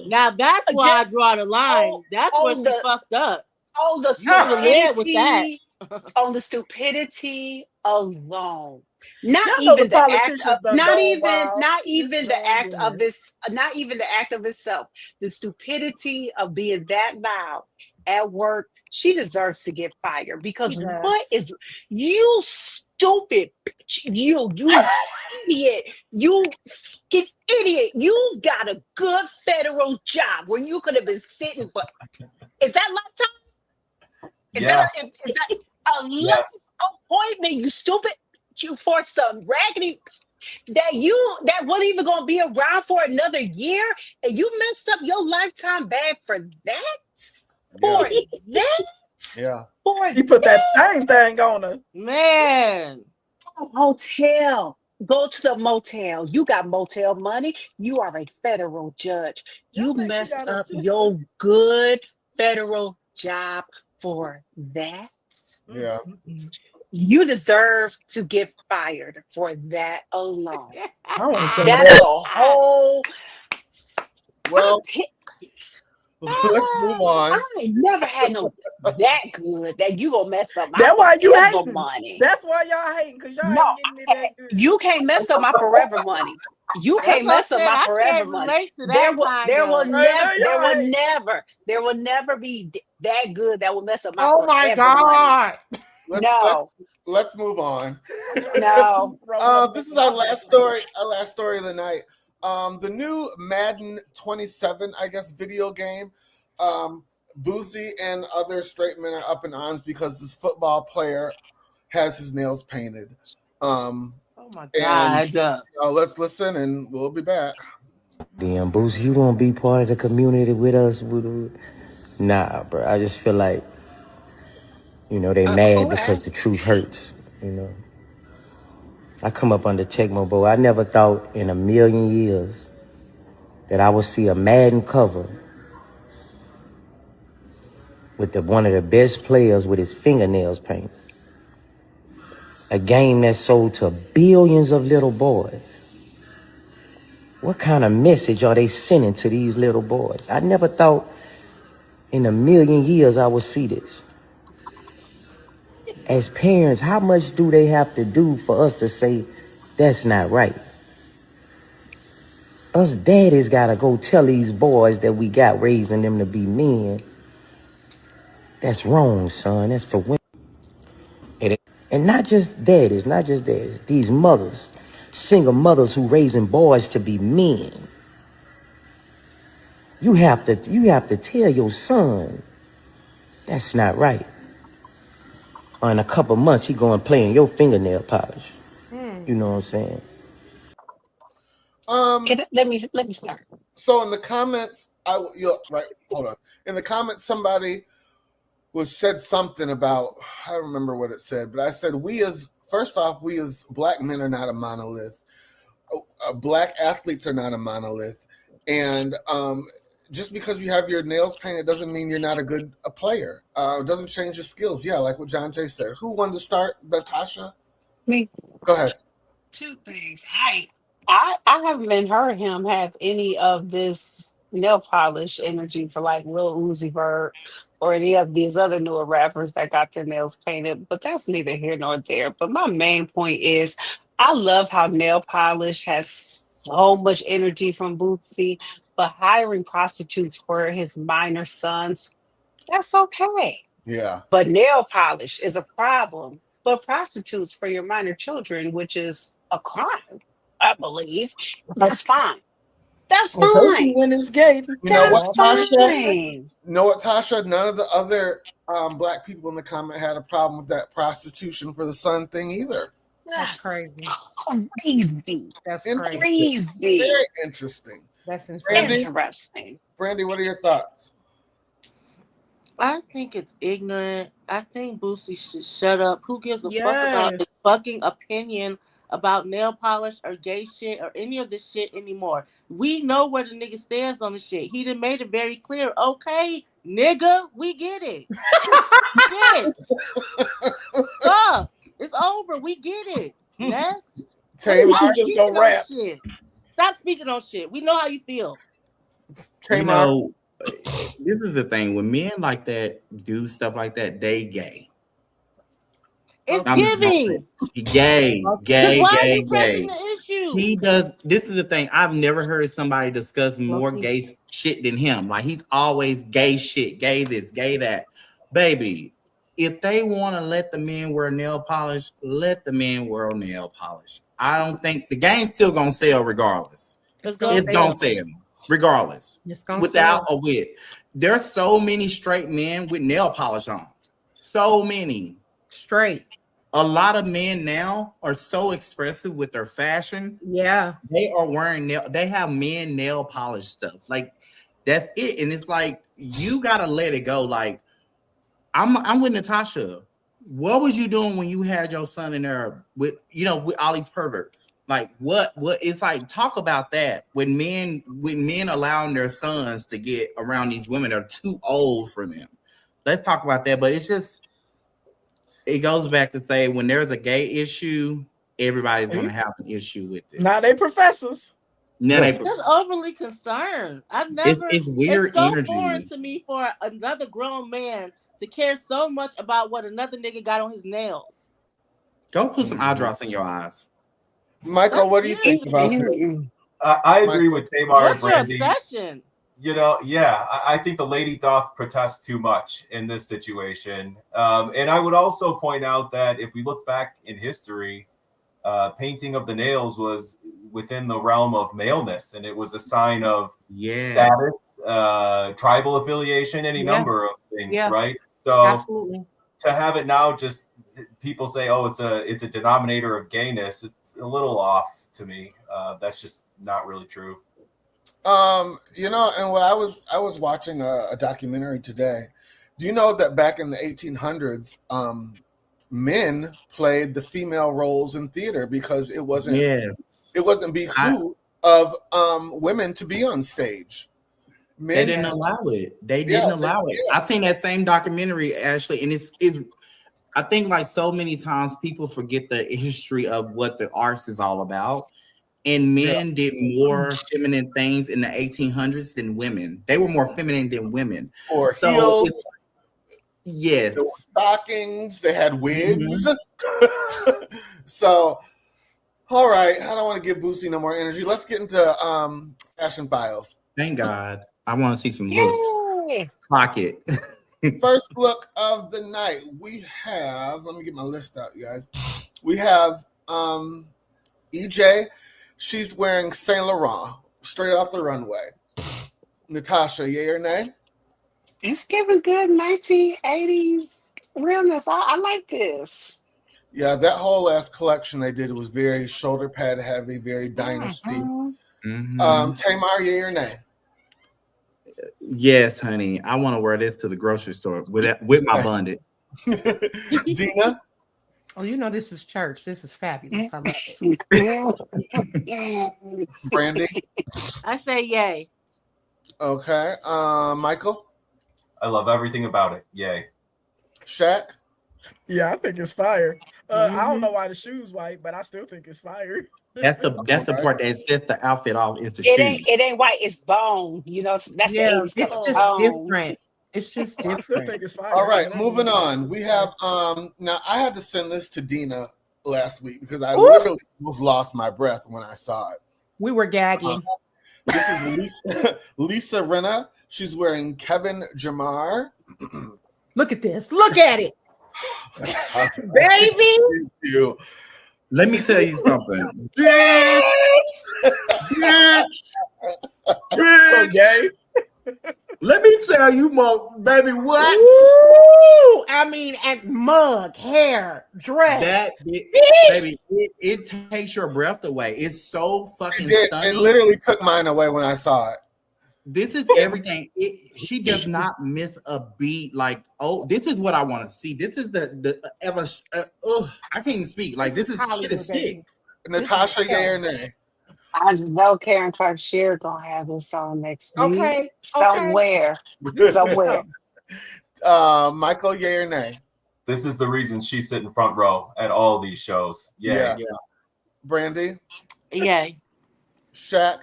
E: Now that's why I draw the line. That's where she fucked up.
B: Oh, the
E: yeah, with that.
B: On the stupidity alone. Not
C: Y'all know the
B: even the act of
C: politicians done gone wild.
B: not
C: Just
B: even the
C: joined
B: act of
C: in.
B: this, not even the act of itself. The stupidity of being that loud at work. She deserves to get fired because what is you stupid bitch? You idiot. You fucking idiot. You got a good federal job where you could have been sitting for is that lifetime? Is
F: Yeah.
B: that a life appointment, you stupid? You for some raggedy that wasn't even gonna be around for another year, and you messed up your lifetime bag for that? For that?
A: Yeah.
B: For
C: You put that thing on her.
E: Man.
B: Hotel. Go to the motel. You got motel money. You are a federal judge. You messed up your good federal job for that.
A: Yeah.
B: You deserve to get fired for that alone.
C: I want to say
B: That's a whole.
A: Well, let's move on.
B: I ain't never had no that good that you gonna mess up my
C: That's why you
B: forever
C: hating.
B: money.
C: That's why y'all hating, because y'all ain't getting me that good.
B: You can't mess up my forever money. You can't mess up my forever money. There will never be that good that will mess up my forever money.
A: Let's move on.
B: No.
A: This is our last story. Our last story of the night. The new Madden 27, I guess, video game. Boosie and other straight men are up in arms because this football player has his nails painted.
E: Oh my God.
A: Let's listen and we'll be back.
P: Damn, Boosie, you won't be part of the community with us? Nah, bro. I just feel like, they mad because the truth hurts, I come up under Tecmo Bowl. I never thought in a million years that I would see a Madden cover with one of the best players with his fingernails painted. A game that sold to billions of little boys. What kind of message are they sending to these little boys? I never thought in a million years I would see this. As parents, how much do they have to do for us to say that's not right? Us daddies gotta go tell these boys that we got raising them to be men. That's wrong, son. That's for women. And not just daddies. These mothers, single mothers who raising boys to be men. You have to tell your son that's not right. Or in a couple months, he going playing your fingernail polish. You know what I'm saying?
B: Let me start.
A: So in the comments, hold on. In the comments, somebody said something about, I don't remember what it said, but I said first off, we as black men are not a monolith. Black athletes are not a monolith, and just because you have your nails painted doesn't mean you're not a good player. It doesn't change your skills. Yeah, like what John Jay said. Who wanted to start? Natasha?
B: Me.
A: Go ahead.
B: Two things. I haven't heard him have any of this nail polish energy for like Lil Uzi Vert or any of these other newer rappers that got their nails painted, but that's neither here nor there. But my main point is I love how nail polish has so much energy from Bootsy, but hiring prostitutes for his minor sons, that's okay.
A: Yeah.
B: But nail polish is a problem. But prostitutes for your minor children, which is a crime, I believe, that's fine. That's fine.
C: I told you when it's gay.
A: You know what, Tasha? Tasha? None of the other black people in the comment had a problem with that prostitution for the son thing either.
B: That's
D: crazy.
B: Crazy.
D: That's
B: crazy.
A: Very interesting.
D: That's insane.
B: Interesting.
A: Brandy, what are your thoughts?
E: I think it's ignorant. I think Boosie should shut up. Who gives a fuck about his fucking opinion about nail polish or gay shit or any of this shit anymore? We know where the nigga stands on the shit. He done made it very clear. Okay, nigga, we get it. Shit. Fuck. It's over. We get it. Next.
C: We should just go rap.
E: Shit. Stop speaking on shit. We know how you feel.
G: This is the thing. When men like that do stuff like that, they gay.
E: It's
G: I'm just gonna say,
E: giving.
G: gay.
E: Because why is he pressing the issue?
G: He does. This is the thing. I've never heard somebody discuss more gay shit than him. Like he's always gay shit, gay this, gay that. Baby, if they want to let the men wear nail polish, let the men wear nail polish. I don't think the game's still gonna sell regardless. It's gonna sell regardless, without or with. There's so many straight men with nail polish on. So many
D: straight.
G: A lot of men now are so expressive with their fashion.
D: Yeah,
G: they are wearing they have men nail polish stuff. Like that's it, and it's like you gotta let it go. Like I'm with Natasha. What was you doing when you had your son in there with with all these perverts? Like what it's like, talk about that when men allowing their sons to get around these women that are too old for them. Let's talk about that. But it's just, it goes back to say when there's a gay issue, everybody's going to have an issue with it.
C: Now they professors.
E: Just overly concerned. I've never.
G: It's weird
E: it's so
G: energy.
E: foreign to me for another grown man to care so much about what another nigga got on his nails.
G: Go put some eye drops in your eyes.
A: Michael, what do you think about this?
F: I agree with Tamar and Brandy.
E: What's your obsession?
F: I think the lady doth protest too much in this situation. And I would also point out that if we look back in history, painting of the nails was within the realm of maleness, and it was a sign of status, tribal affiliation, any number of things, right? So
D: absolutely.
F: To have it now, just people say, "Oh, it's a denominator of gayness." It's a little off to me. That's just not really true.
A: And what I was watching a documentary today. Do you know that back in the 1800s, men played the female roles in theater because it wasn't behoove of women to be on stage.
G: They didn't allow it. They didn't allow it. I seen that same documentary, Ashley, and it's I think like so many times people forget the history of what the arts is all about. And men did more feminine things in the 1800s than women. They were more feminine than women.
A: Or heels.
G: Yes.
A: There were stockings. They had wigs. So, all right. I don't want to give Boosie no more energy. Let's get into Fashion Files.
G: Thank God. I want to see some looks. Clock it.
A: First look of the night. We have, let me get my list out, you guys. We have EJ. She's wearing Saint Laurent straight off the runway. Natasha, yay or nay?
B: It's giving good 1980s realness. I like this.
A: Yeah, that whole last collection they did was very shoulder pad heavy, very dynasty. Tamar, yay or nay?
G: Yes, honey. I want to wear this to the grocery store with my bundle.
A: Dina?
D: Oh, this is church. This is fabulous. I love
A: it. Brandy?
E: I say yay.
A: Okay. Michael?
F: I love everything about it. Yay.
A: Shaq?
C: Yeah, I think it's fire. I don't know why the shoe's white, but I still think it's fire.
G: That's the part that sets the outfit off is the
B: shoe.
G: It
B: ain't white. It's bone. That's the 80s.
D: It's just different. It's just different.
C: I still think it's fire.
A: All right, moving on. We have now I had to send this to Dina last week because I literally almost lost my breath when I saw it.
D: We were gagging.
A: This is Lisa Rinna. She's wearing Kevin Jamar.
D: Look at this. Look at it. Baby.
G: Let me tell you something.
A: So gay.
G: Let me tell you, baby, what?
D: Ooh, I mean, and mug, hair, dress.
G: Baby, it takes your breath away. It's so fucking stunning.
A: It literally took mine away when I saw it.
G: This is everything. She does not miss a beat. Like, this is what I want to see. This is I can't even speak. Like, this is shit is sick.
A: Natasha, yay or nay?
B: I just know Karen Clark Sheard gonna have this song next week.
D: Okay.
B: Somewhere.
A: Michael, yay or nay?
F: This is the reason she's sitting front row at all these shows. Yeah.
A: Brandy?
E: Yay.
A: Shaq?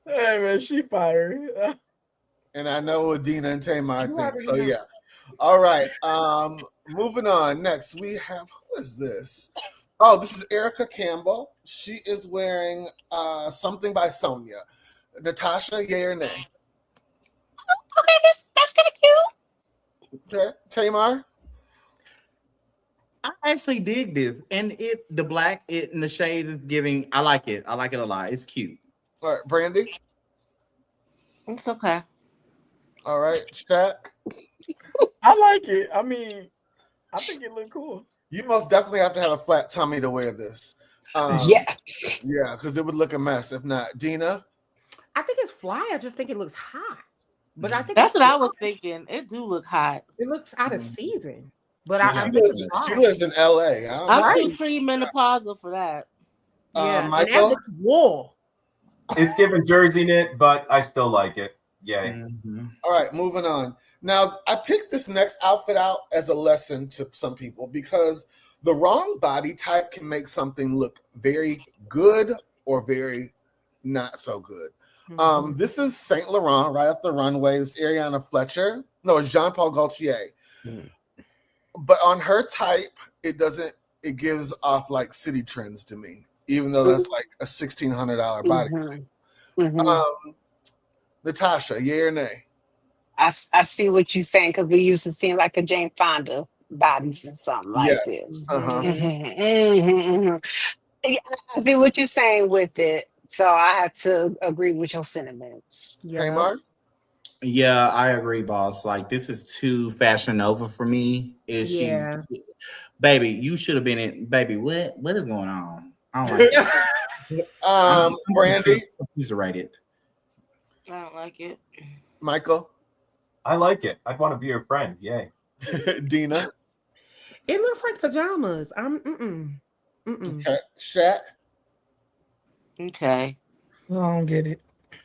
C: Hey man, she fired.
A: And I know what Dina and Tamar think. So yeah. All right. Moving on. Next, we have, who is this? Oh, this is Erica Campbell. She is wearing something by Sonia. Natasha, yay or nay?
B: Okay, that's kind of cute.
A: Okay. Tamar?
G: I actually dig this, and the black and the shades is giving. I like it. I like it a lot. It's cute.
A: All right, Brandy?
E: It's okay.
A: All right, Shaq?
C: I like it. I mean, I think it look cool.
A: You most definitely have to have a flat tummy to wear this.
B: Yeah,
A: because it would look a mess if not. Dina?
D: I think it's fly. I just think it looks hot. But I think
E: That's what I was thinking. It do look hot.
D: It looks out of season. But
A: She lives in LA.
E: I'm too premenopausal for that.
D: Yeah,
A: Michael?
D: and that looks wool.
F: It's given jersey knit, but I still like it. Yay.
A: All right, moving on. Now, I picked this next outfit out as a lesson to some people because the wrong body type can make something look very good or very not so good. This is Saint Laurent right off the runway. It's Ariana Fletcher. No, it's Jean Paul Gaultier. But on her type, it gives off like City Trends to me, even though that's like a $1,600 bodysuit. Natasha, yay or nay?
B: I see what you're saying because we used to seeing like a Jane Fonda bodies and something like this. Yeah, I see what you're saying with it. So I have to agree with your sentiments.
A: Tamar?
G: Yeah, I agree, boss. Like this is too Fashion Nova for me. Baby, you should have been in. Baby, what is going on? I don't like it.
A: Brandy?
G: He's rated.
E: I don't like it.
A: Michael?
F: I like it. I'd want to be your friend. Yay.
A: Dina?
D: It looks like pajamas.
A: Okay. Shaq?
E: Okay.
C: I don't get it.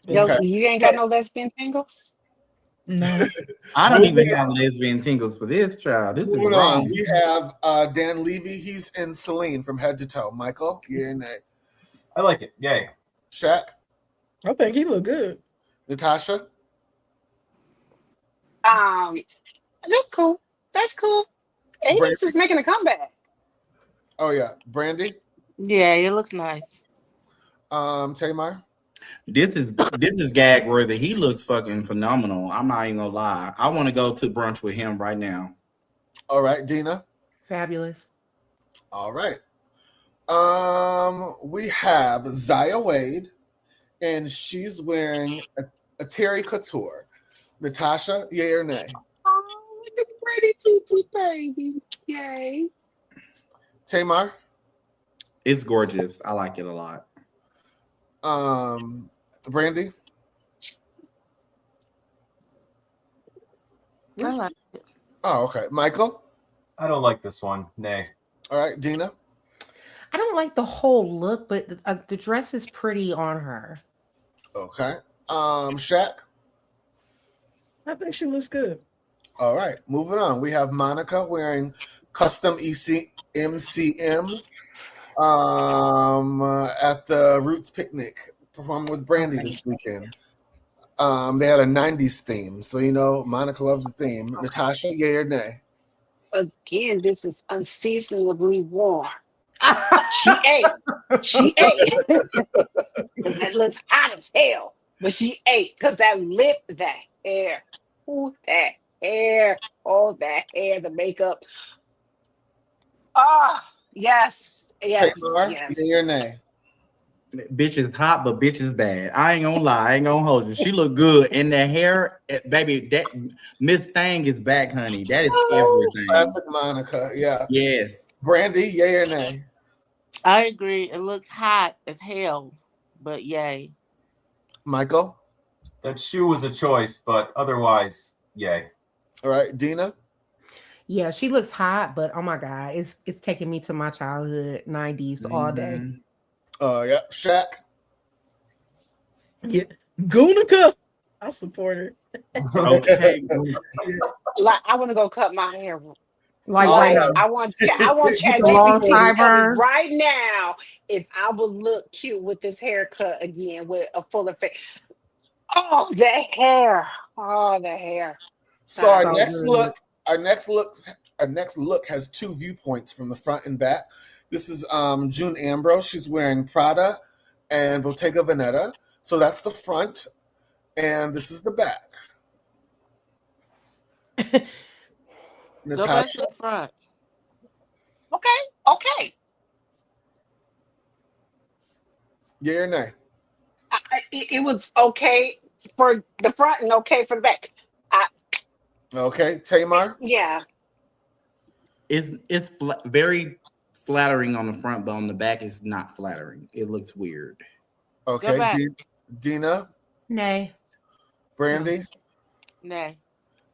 B: Yo, you ain't got no lesbian tangles?
C: No.
G: I don't even have lesbian tingles for this child. This is
A: Moving
G: wrong.
A: on. We have Dan Levy. He's in Celine from head to toe. Michael, yay or nay?
F: I like it. Yay.
A: Shaq?
C: I think he look good.
A: Natasha?
B: That's cool. That's cool. And he's just making a comeback.
A: Oh yeah. Brandy?
E: Yeah, it looks nice.
A: Tamar?
G: This is gag worthy. He looks fucking phenomenal. I'm not even gonna lie. I want to go to brunch with him right now.
A: All right, Dina?
D: Fabulous.
A: All right. We have Zaya Wade, and she's wearing a Terry Couture. Natasha, yay or nay?
B: Oh, look at pretty tutu baby. Yay.
A: Tamar?
G: It's gorgeous. I like it a lot.
A: Brandy?
E: I like it.
A: Oh, okay. Michael?
F: I don't like this one. Nay.
A: All right, Dina?
D: I don't like the whole look, but the dress is pretty on her.
A: Okay. Shaq?
C: I think she looks good.
A: All right. Moving on. We have Monica wearing custom MCM at the Roots Picnic, performing with Brandy this weekend. They had a 90s theme. So, Monica loves the theme. Natasha, yay or nay?
B: Again, this is unseasonably warm. She ate. That looks hot as hell. But she ate because that lip, that hair. Ooh, that hair. Oh, that hair, the makeup. Oh, yes.
A: Tamar, yay or nay?
G: Bitch is hot, but bitch is bad. I ain't gonna lie. I ain't gonna hold you. She look good. And the hair, baby, that Miss Thang is back, honey. That is everything.
A: Classic Monica, yeah.
G: Yes.
A: Brandy, yay or nay?
E: I agree. It looks hot as hell, but yay.
A: Michael?
F: That shoe was a choice, but otherwise, yay.
A: All right, Dina?
D: Yeah, she looks hot, but oh my God, it's taking me to my childhood 90s all day.
A: Yeah, Shaq?
C: Yeah, Gunica. I support her.
G: Okay.
B: Like, I want to go cut my hair.
D: Like,
B: I want ChatGPT to tell me right now if I would look cute with this haircut again with a fuller face. Oh, the hair. Oh, the hair.
A: So our next look Our next look has two viewpoints from the front and back. This is June Ambrose. She's wearing Prada and Bottega Veneta. So that's the front, and this is the back.
E: Go back to the front.
B: Okay.
A: Yay or nay?
B: It was okay for the front and okay for the back.
A: Okay, Tamar?
B: Yeah.
G: It's very flattering on the front, but on the back is not flattering. It looks weird.
A: Okay, Dina?
D: Nay.
A: Brandy?
E: Nay.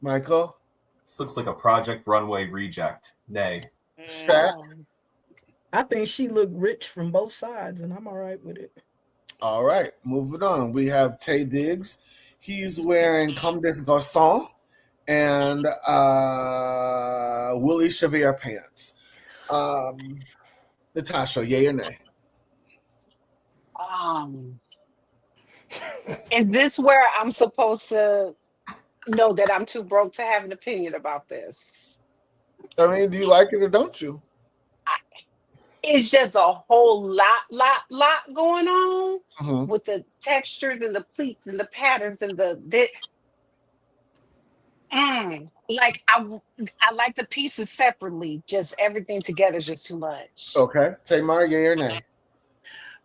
A: Michael?
F: This looks like a Project Runway reject. Nay.
A: Shaq?
C: I think she looked rich from both sides, and I'm all right with it.
A: All right, moving on. We have Tay Diggs. He's wearing Comme des Garçons and Willie Chevier pants. Natasha, yay or nay?
B: Is this where I'm supposed to know that I'm too broke to have an opinion about this?
A: I mean, do you like it or don't you?
B: It's just a whole lot going on
A: Mhm.
B: with the textures and the pleats and the patterns and like I like the pieces separately. Just everything together is just too much.
A: Okay, Tamar, yay or nay?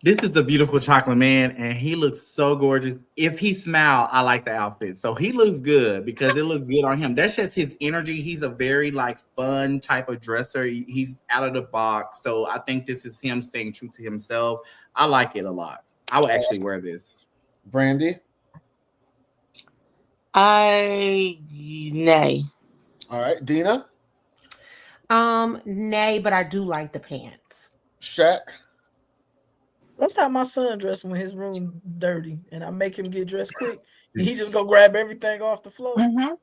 G: This is a beautiful chocolate man, and he looks so gorgeous. If he smiled, I like the outfit. So he looks good because it looks good on him. That's just his energy. He's a very fun type of dresser. He's out of the box. So I think this is him staying true to himself. I like it a lot. I would actually wear this.
A: Brandy?
E: Nay.
A: All right, Dina?
D: Nay, but I do like the pants.
A: Shaq?
C: That's how my son dressed when his room dirty, and I make him get dressed quick. And he just go grab everything off the floor.
A: All right,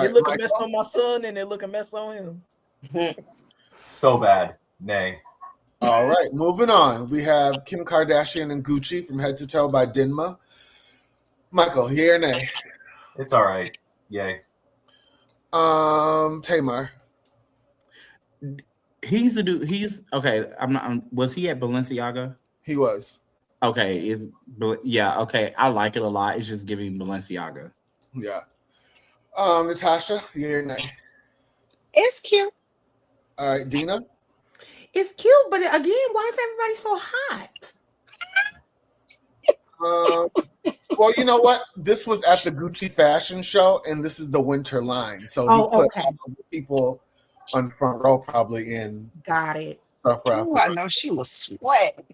C: It look a mess
A: Michael?
C: on my son, and it look a mess on him.
F: So bad. Nay.
A: All right, moving on. We have Kim Kardashian and Gucci from Head to Toe by Dinma. Michael, yay or nay?
F: It's all right. Yay.
A: Tamar?
G: He's a dude. He's okay. Was he at Balenciaga?
A: He was.
G: Okay. Okay. I like it a lot. It's just giving Balenciaga.
A: Yeah. Natasha, yay or nay?
B: It's cute.
A: All right, Dina?
D: It's cute, but again, why is everybody so hot?
A: Well, you know what? This was at the Gucci fashion show, and this is the winter line. So he put all the people on the front row probably in.
D: Got it.
A: Stuff out
B: Ooh,
A: there.
B: I know she was sweating.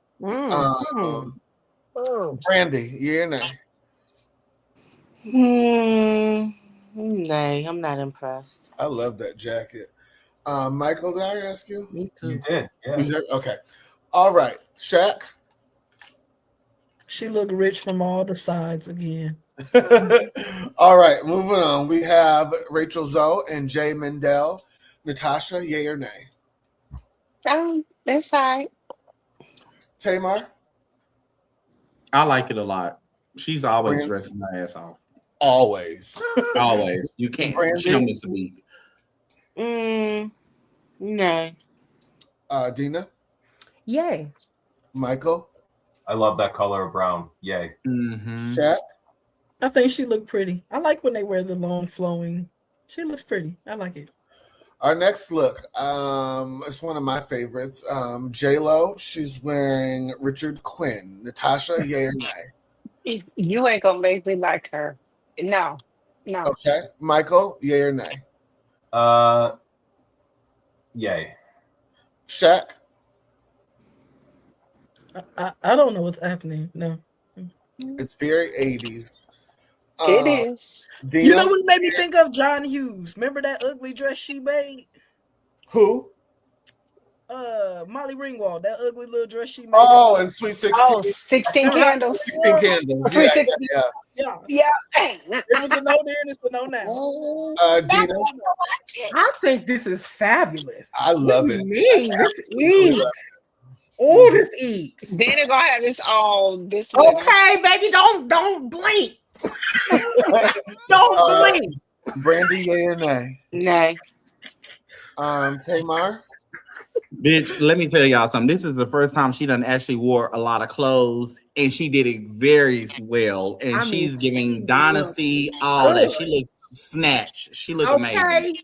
A: Brandy, yay or nay?
E: Nay, I'm not impressed.
A: I love that jacket. Michael, did I ask you?
D: Me too.
F: You did. Yeah.
A: You did? Okay. All right. Shaq?
C: She look rich from all the sides again.
A: All right, moving on. We have Rachel Zoe and Jay Mendel. Natasha, yay or nay?
B: This side.
A: Tamar?
G: I like it a lot. She's always
A: Brandy?
G: dressing her ass off.
A: Always.
G: Always. You can't.
A: Brandy?
G: She don't miss a beat.
E: Nay.
A: Dina?
D: Yay.
A: Michael?
F: I love that color of brown. Yay.
A: Shaq?
C: I think she look pretty. I like when they wear the long flowing. She looks pretty. I like it.
A: Our next look, it's one of my favorites. J-Lo, she's wearing Richard Quinn. Natasha, yay or nay?
B: You ain't gonna make me like her. No.
A: Okay. Michael, yay or nay?
F: Yay.
A: Shaq?
C: I don't know what's happening. No.
A: It's very 80s.
B: It is.
A: Dina?
C: You know what it made me think of? John Hughes. Remember that ugly dress she made?
A: Who?
C: Molly Ringwald. That ugly little dress she made.
A: Oh, and Sweet 16.
B: Oh, 16 candles.
A: 16 candles.
B: Sweet
A: Yeah.
C: It was a no then, it's a no now.
A: Dina?
D: I think this is fabulous.
A: I love it.
D: This eats. Oh, this eats.
B: Then they're gonna have this all this winter.
D: Okay, baby, don't blink. Don't blink.
A: Brandy, yay or nay?
E: Nay.
A: Tamar?
G: Bitch, let me tell y'all something. This is the first time she done actually wore a lot of clothes, and she did it very well. And she's giving Dynasty all that. She looks snatched. She look amazing.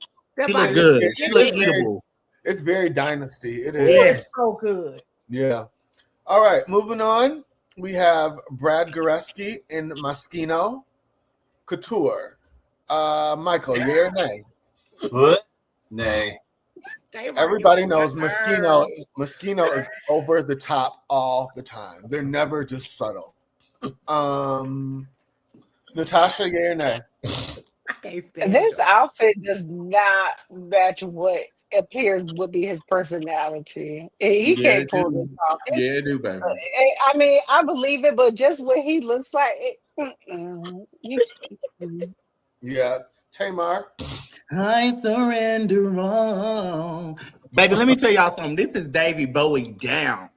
G: She look good. She look eatable.
A: It's very Dynasty. It is.
G: Yes.
D: So good.
A: Yeah. All right, moving on. We have Brad Goreski in Moschino Couture. Michael, yay or nay?
F: What? Nay.
A: Everybody knows Moschino is over the top all the time. They're never just subtle. Natasha, yay or nay?
B: This outfit does not match what appears would be his personality. He can't pull this off.
G: Yeah, it do, baby.
B: I mean, I believe it, but just what he looks like,
A: Yeah. Tamar?
G: I surrender all. Baby, let me tell y'all something. This is Davey Bowie down.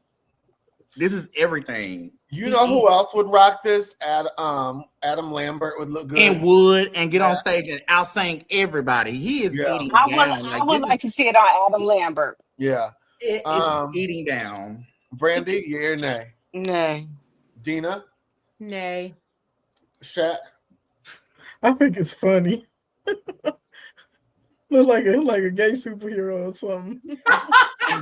G: This is everything.
A: You know who else would rock this? Adam Lambert would look good.
G: And would and get on stage and outsing everybody. He is eating down.
B: I would like to see it on Adam Lambert.
A: Yeah.
G: It's eating down.
A: Brandy, yay or nay?
E: Nay.
A: Dina?
D: Nay.
A: Shaq?
C: I think it's funny. Look like a gay superhero or something.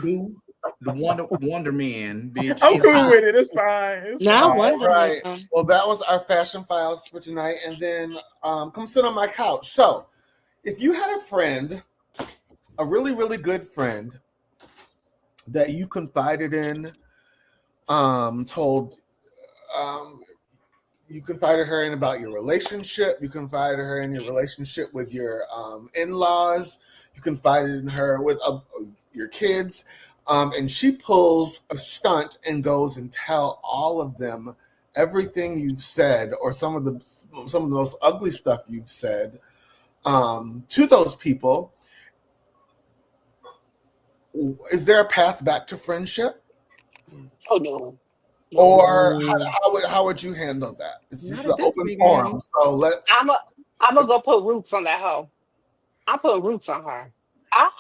G: Dude, the Wonder Man, bitch.
C: I'm cool with it. It's fine.
A: All right. Well, that was our fashion files for tonight. And then come sit on my couch. So, if you had a friend, a really, really good friend that you confided in, you confided her in about your relationship. You confided her in your relationship with your in-laws. You confided in her with your kids. And she pulls a stunt and goes and tell all of them everything you've said, or some of the most ugly stuff you've said to those people. Is there a path back to friendship?
B: Oh no.
A: Or how would you handle that? This is an open forum, so let's.
B: I'm gonna go put roots on that hoe. I'm putting roots on her. I'm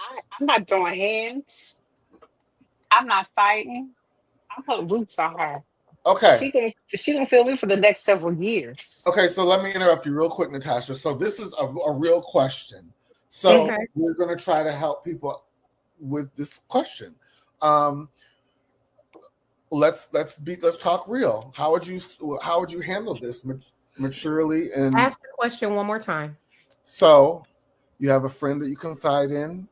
B: not throwing hands. I'm not fighting. I'm putting roots on her.
A: Okay.
B: She gonna feel me for the next several years.
A: Okay, so let me interrupt you real quick, Natasha. So this is a real question. So we're gonna try to help people with this question. Let's talk real. How would you handle this maturely? And
D: ask the question one more time.
A: So you have a friend that you confide in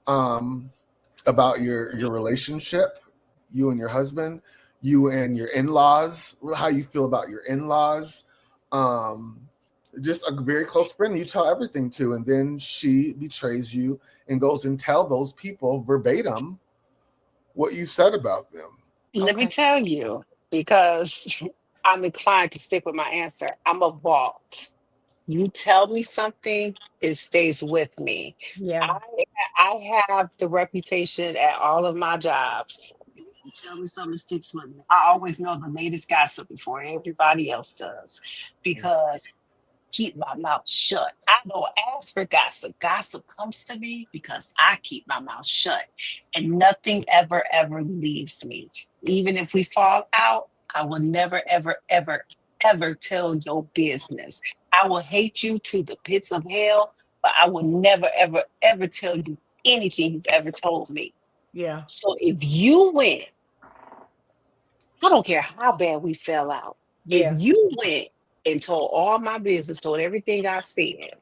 A: about your relationship, you and your husband, you and your in-laws, how you feel about your in-laws, just a very close friend you tell everything to, and then she betrays you and goes and tell those people verbatim what you said about them.
B: Let me tell you, because I'm inclined to stick with my answer. I'm a vault. You tell me something, it stays with me.
D: Yeah.
B: I have the reputation at all of my jobs. If you tell me something, it sticks with me. I always know the latest gossip before everybody else does, because keep my mouth shut. I don't ask for gossip. Gossip comes to me because I keep my mouth shut, and nothing ever leaves me. Even if we fall out, I will never, ever tell your business. I will hate you to the pits of hell, but I will never, ever tell you anything you've ever told me.
C: Yeah.
B: So if you win, I don't care how bad we fell out.
D: Yeah.
B: If you went and told all my business, told everything I said,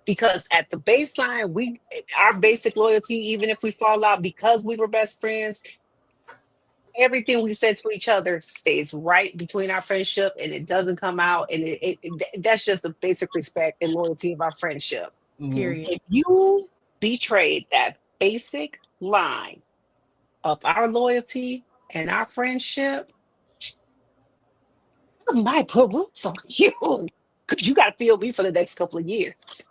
B: because at the baseline, our basic loyalty, even if we fall out because we were best friends, everything we said to each other stays right between our friendship, and it doesn't come out. And that's just a basic respect and loyalty of our friendship.
D: Period.
B: If you betrayed that basic line of our loyalty and our friendship, I might put roots on you, because you got to feel me for the next couple of years.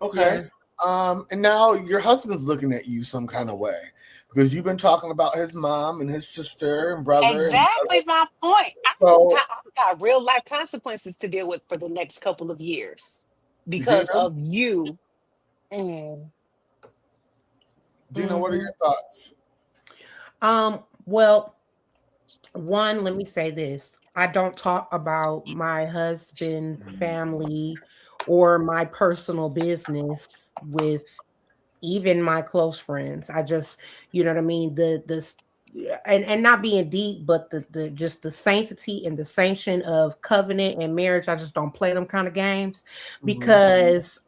A: Okay. And now your husband's looking at you some kind of way, because you've been talking about his mom and his sister and brother.
B: Exactly my point. I've got real life consequences to deal with for the next couple of years. because
A: Dina?
B: of you. Mm.
A: Dina, what are your thoughts?
D: Well, one, let me say this. I don't talk about my husband's family or my personal business with even my close friends. I just, you know what I mean? And not being deep, but the just the sanctity and the sanction of covenant and marriage. I just don't play them kind of games because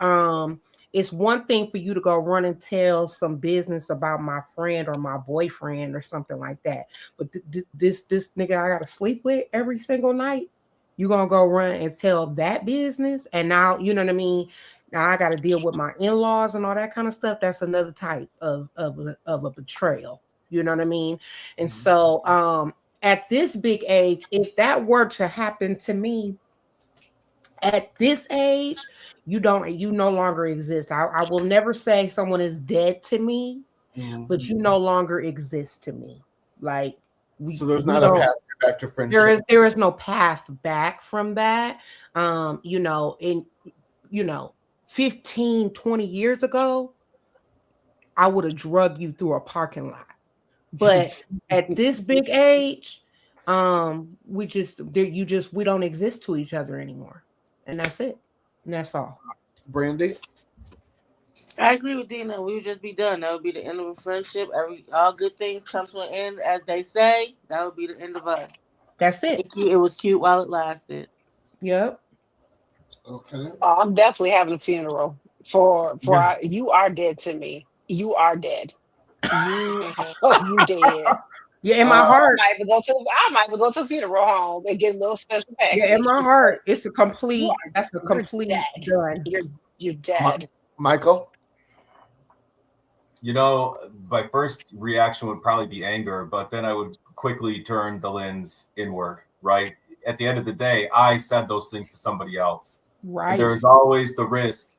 D: it's one thing for you to go run and tell some business about my friend or my boyfriend or something like that. But this nigga I gotta sleep with every single night, you gonna go run and tell that business, and now you know what I mean. Now I got to deal with my in-laws and all that kind of stuff. That's another type of a betrayal. You know what I mean? And so at this big age, if that were to happen to me at this age, you no longer exist. I will never say someone is dead to me, but you no longer exist to me. Like
A: so there's not a path back to friendship.
D: There is no path back from that. You know, 15, 20 years ago, I would have drug you through a parking lot. But at this big age, we don't exist to each other anymore. And that's it. And that's all.
A: Brandy?
E: I agree with Dina. We would just be done. That would be the end of a friendship. All good things come to an end, as they say. That would be the end of us.
D: That's it.
E: It was cute while it lasted.
D: Yep.
A: Okay.
B: I'm definitely having a funeral for you are dead to me. You are dead. You dead.
D: Yeah, in my heart.
B: I might even go to the funeral home and get a little special package.
D: Yeah, in my heart, it's a complete. That's a complete
B: done. You're dead.
A: Michael?
F: You know, my first reaction would probably be anger, but then I would quickly turn the lens inward, right? At the end of the day, I said those things to somebody else.
D: Right.
F: And there's always the risk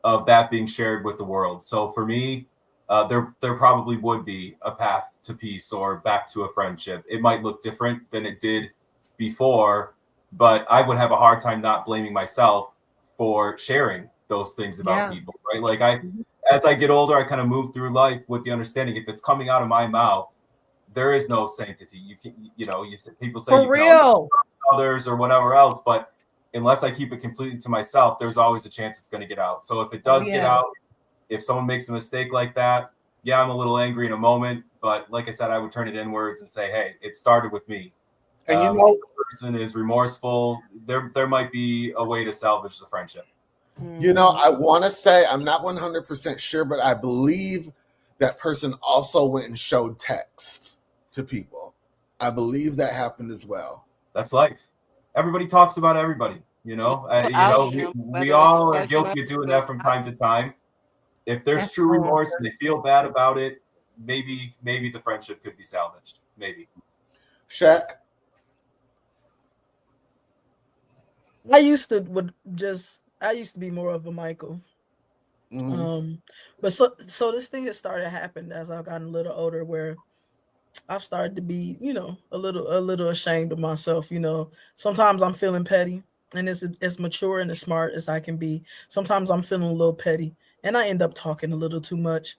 F: of that being shared with the world. So for me, there probably would be a path to peace or back to a friendship. It might look different than it did before, but I would have a hard time not blaming myself for sharing those things about people, right? Like as I get older, I kind of move through life with the understanding if it's coming out of my mouth, there is no sanctity. People say
D: for real
F: others or whatever else, but unless I keep it completely to myself, there's always a chance it's going to get out. So if it does get out, if someone makes a mistake like that, yeah, I'm a little angry in a moment, but like I said, I would turn it inwards and say, hey, it started with me.
A: And
F: if the person is remorseful, there might be a way to salvage the friendship.
A: You know, I want to say, I'm not 100% sure, but I believe that person also went and showed texts to people. I believe that happened as well.
F: That's life. Everybody talks about everybody, you know. We all are guilty of doing that from time to time. If there's true remorse and they feel bad about it, maybe the friendship could be salvaged. Maybe.
A: Shaq?
C: I used to be more of a Michael. But so this thing has started happening as I've gotten a little older, where I've started to be, a little ashamed of myself. Sometimes I'm feeling petty, and it's as mature and as smart as I can be. Sometimes I'm feeling a little petty, and I end up talking a little too much.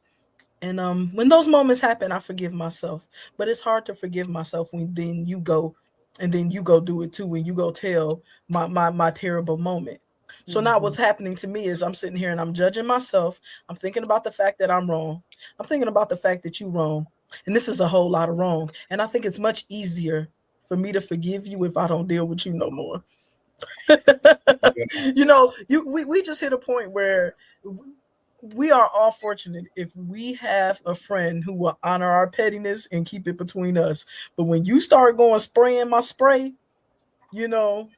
C: And when those moments happen, I forgive myself. But it's hard to forgive myself when then you go do it too, when you go tell my terrible moment. So now what's happening to me is I'm sitting here and I'm judging myself. I'm thinking about the fact that I'm wrong. I'm thinking about the fact that you're wrong. And this is a whole lot of wrong. And I think it's much easier for me to forgive you if I don't deal with you no more. We just hit a point where we are all fortunate if we have a friend who will honor our pettiness and keep it between us. But when you start going spraying my spray, I'm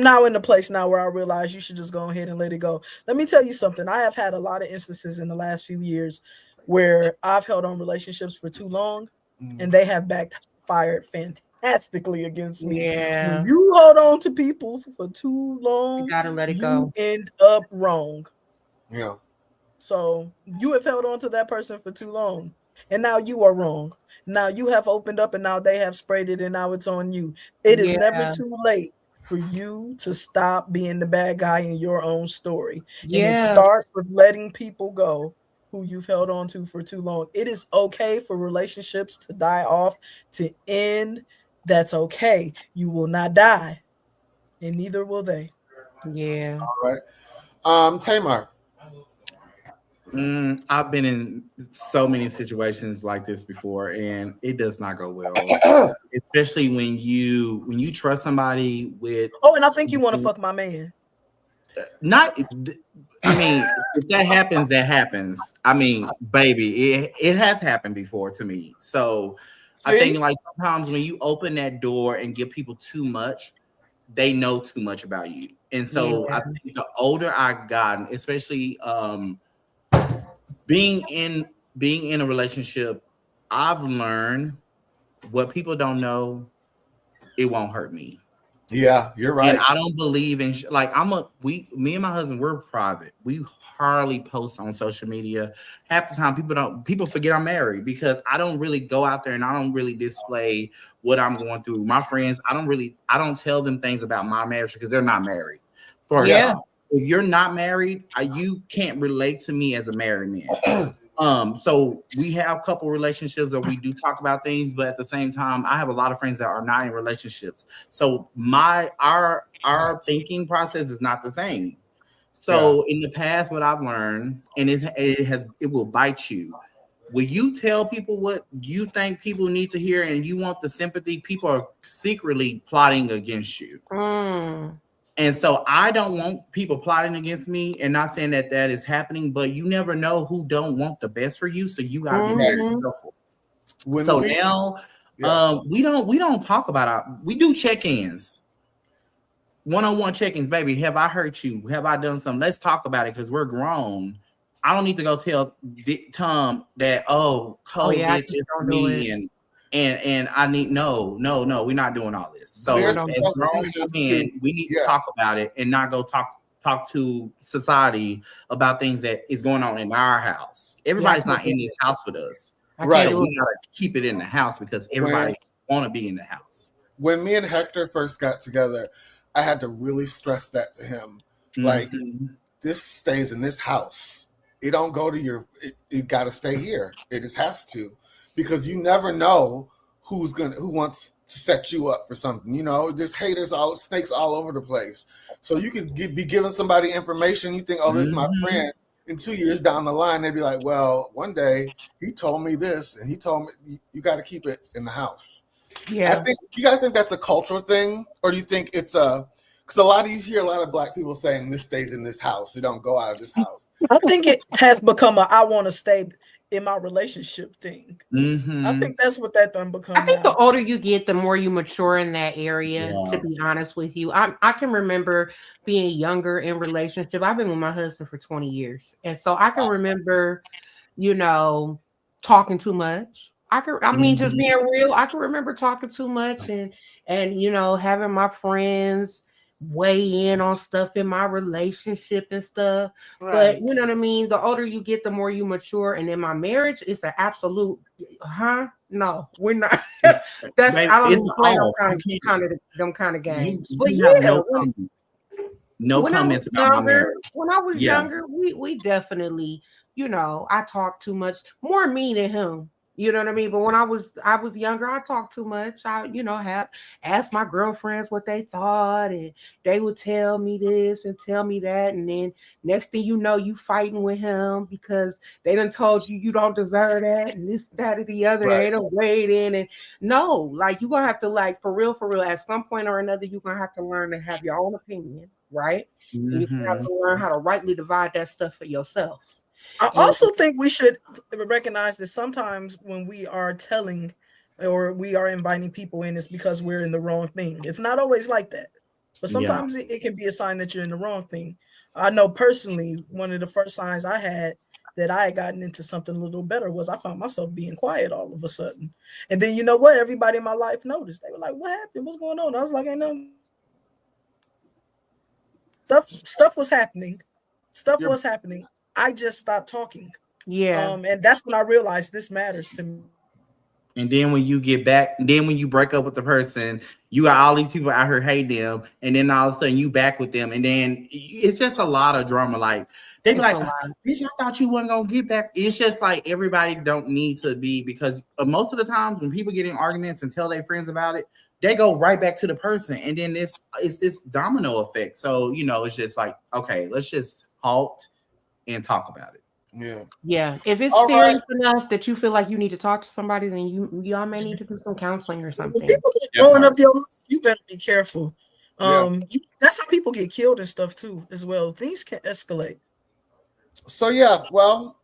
C: now in the place now where I realize you should just go ahead and let it go. Let me tell you something. I have had a lot of instances in the last few years where I've held on relationships for too long and they have backfired fantastically against me.
D: Yeah.
C: When you hold on to people for too long,
D: you gotta let it go.
C: End up wrong.
A: Yeah.
C: So you have held on to that person for too long. and now you are wrong. Now you have opened up and now they have sprayed it and now it's on you. It is never
D: Yeah.
C: too late for you to stop being the bad guy in your own story. And it
D: Yeah.
C: starts with letting people go who you've held on to for too long. It is okay for relationships to die off, to end. That's okay. You will not die, and neither will they.
D: Yeah.
A: All right. Tamar.
G: I've been in so many situations like this before, and it does not go well. Especially when you trust somebody with
C: Oh, and I think you want to fuck my man.
G: not. I mean, if that happens, that happens. I mean, baby, it has happened before to me. So I think like sometimes when you open that door and give people too much, they know too much about you. And so I think the older I've gotten, especially being in a relationship, I've learned what people don't know, it won't hurt me.
A: Yeah, you're right.
G: And I don't believe in like me and my husband, we're private. We hardly post on social media. Half the time people forget I'm married because I don't really go out there and I don't really display what I'm going through. My friends, I don't tell them things about my marriage because they're not married. For example, if you're not married, you can't relate to me as a married man. So we have a couple relationships where we do talk about things, but at the same time, I have a lot of friends that are not in relationships. So our thinking process is not the same. So in the past, what I've learned, and it will bite you. When you tell people what you think people need to hear and you want the sympathy, people are secretly plotting against you. And so I don't want people plotting against me, and not saying that is happening, but you never know who don't want the best for you. So you gotta be very careful. Now, we don't talk about we do check-ins, one-on-one check-ins, baby. Have I hurt you? Have I done something? Let's talk about it because we're grown. I don't need to go tell Tom that Cole did this for me and I need no, we're not doing all this. So as grown men, we need to talk about it and not go talk to society about things that is going on in our house. Everybody's not in this house with us. Right. So we gotta keep it in the house because everybody want to be in the house.
A: When me and Hector first got together, I had to really stress that to him. Like, this stays in this house. It don't go to it got to stay here. It just has to, because you never know who wants to set you up for something. You know, there's snakes all over the place. So you could be giving somebody information. You think, this is my friend. And 2 years down the line, they'd be like, well, one day he told me this and he told me you got to keep it in the house. Yeah. You guys think that's a cultural thing, or do you think it's because you hear a lot of Black people saying this stays in this house. It don't go out of this house.
C: I think it has become I want to stay in my relationship thing. I think that's what that done become.
D: I think the older you get, the more you mature in that area, to be honest with you. I can remember being younger in relationship. I've been with my husband for 20 years. And so I can remember, talking too much. Just being real, I can remember talking too much and having my friends weigh in on stuff in my relationship and stuff. Right. But you know what I mean? The older you get, the more you mature. And in my marriage, it's an absolute, no, we're not. I don't even play them kind of games. But
G: no comments about my marriage.
D: When I was younger, we definitely, I talked too much, more me than him. You know what I mean? But when I was younger, I talked too much. I, had asked my girlfriends what they thought, and they would tell me this and tell me that. And then next thing you know, you fighting with him because they done told you don't deserve that and this, that, or the other. Right. They don't weigh in. And no, like you're gonna have to for real, at some point or another, you're gonna have to learn to have your own opinion, right? Mm-hmm. You have to learn how to rightly divide that stuff for yourself.
C: I also think we should recognize that sometimes when we are telling or we are inviting people in, it's because we're in the wrong thing. It's not always like that, but sometimes it can be a sign that you're in the wrong thing. I know personally, one of the first signs I had that I had gotten into something a little better was I found myself being quiet all of a sudden. And then you know what? Everybody in my life noticed. They were like, what happened? What's going on? I was like, I know. Stuff was happening. Stuff was happening. I just stopped talking.
D: Yeah.
C: And that's when I realized this matters to me.
G: And then when you get back, then when you break up with the person, you got all these people out here hate them, and then all of a sudden you back with them, and then it's just a lot of drama. Like they be like, "Bitch, I thought you wasn't gonna get back." It's just like everybody don't need to be, because most of the times when people get in arguments and tell their friends about it, they go right back to the person, and then it's this domino effect. So it's just like, okay, let's just halt and talk about it.
D: Yeah. If it's
A: All
D: serious
A: right.
D: enough that you feel like you need to talk to somebody, then y'all may need to do some counseling or something.
C: People get growing up your life, you better be careful. That's how people get killed and stuff too, as well. Things can escalate.
A: So well,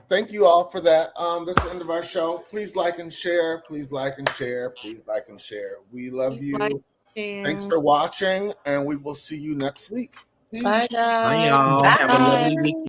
A: thank you all for that. That's the end of our show. Please like and share. Please like and share. Please like and share. We love you. Thanks for watching, and we will see you next week. Peace.
E: Bye, guys.
G: Bye, y'all. Have a lovely week.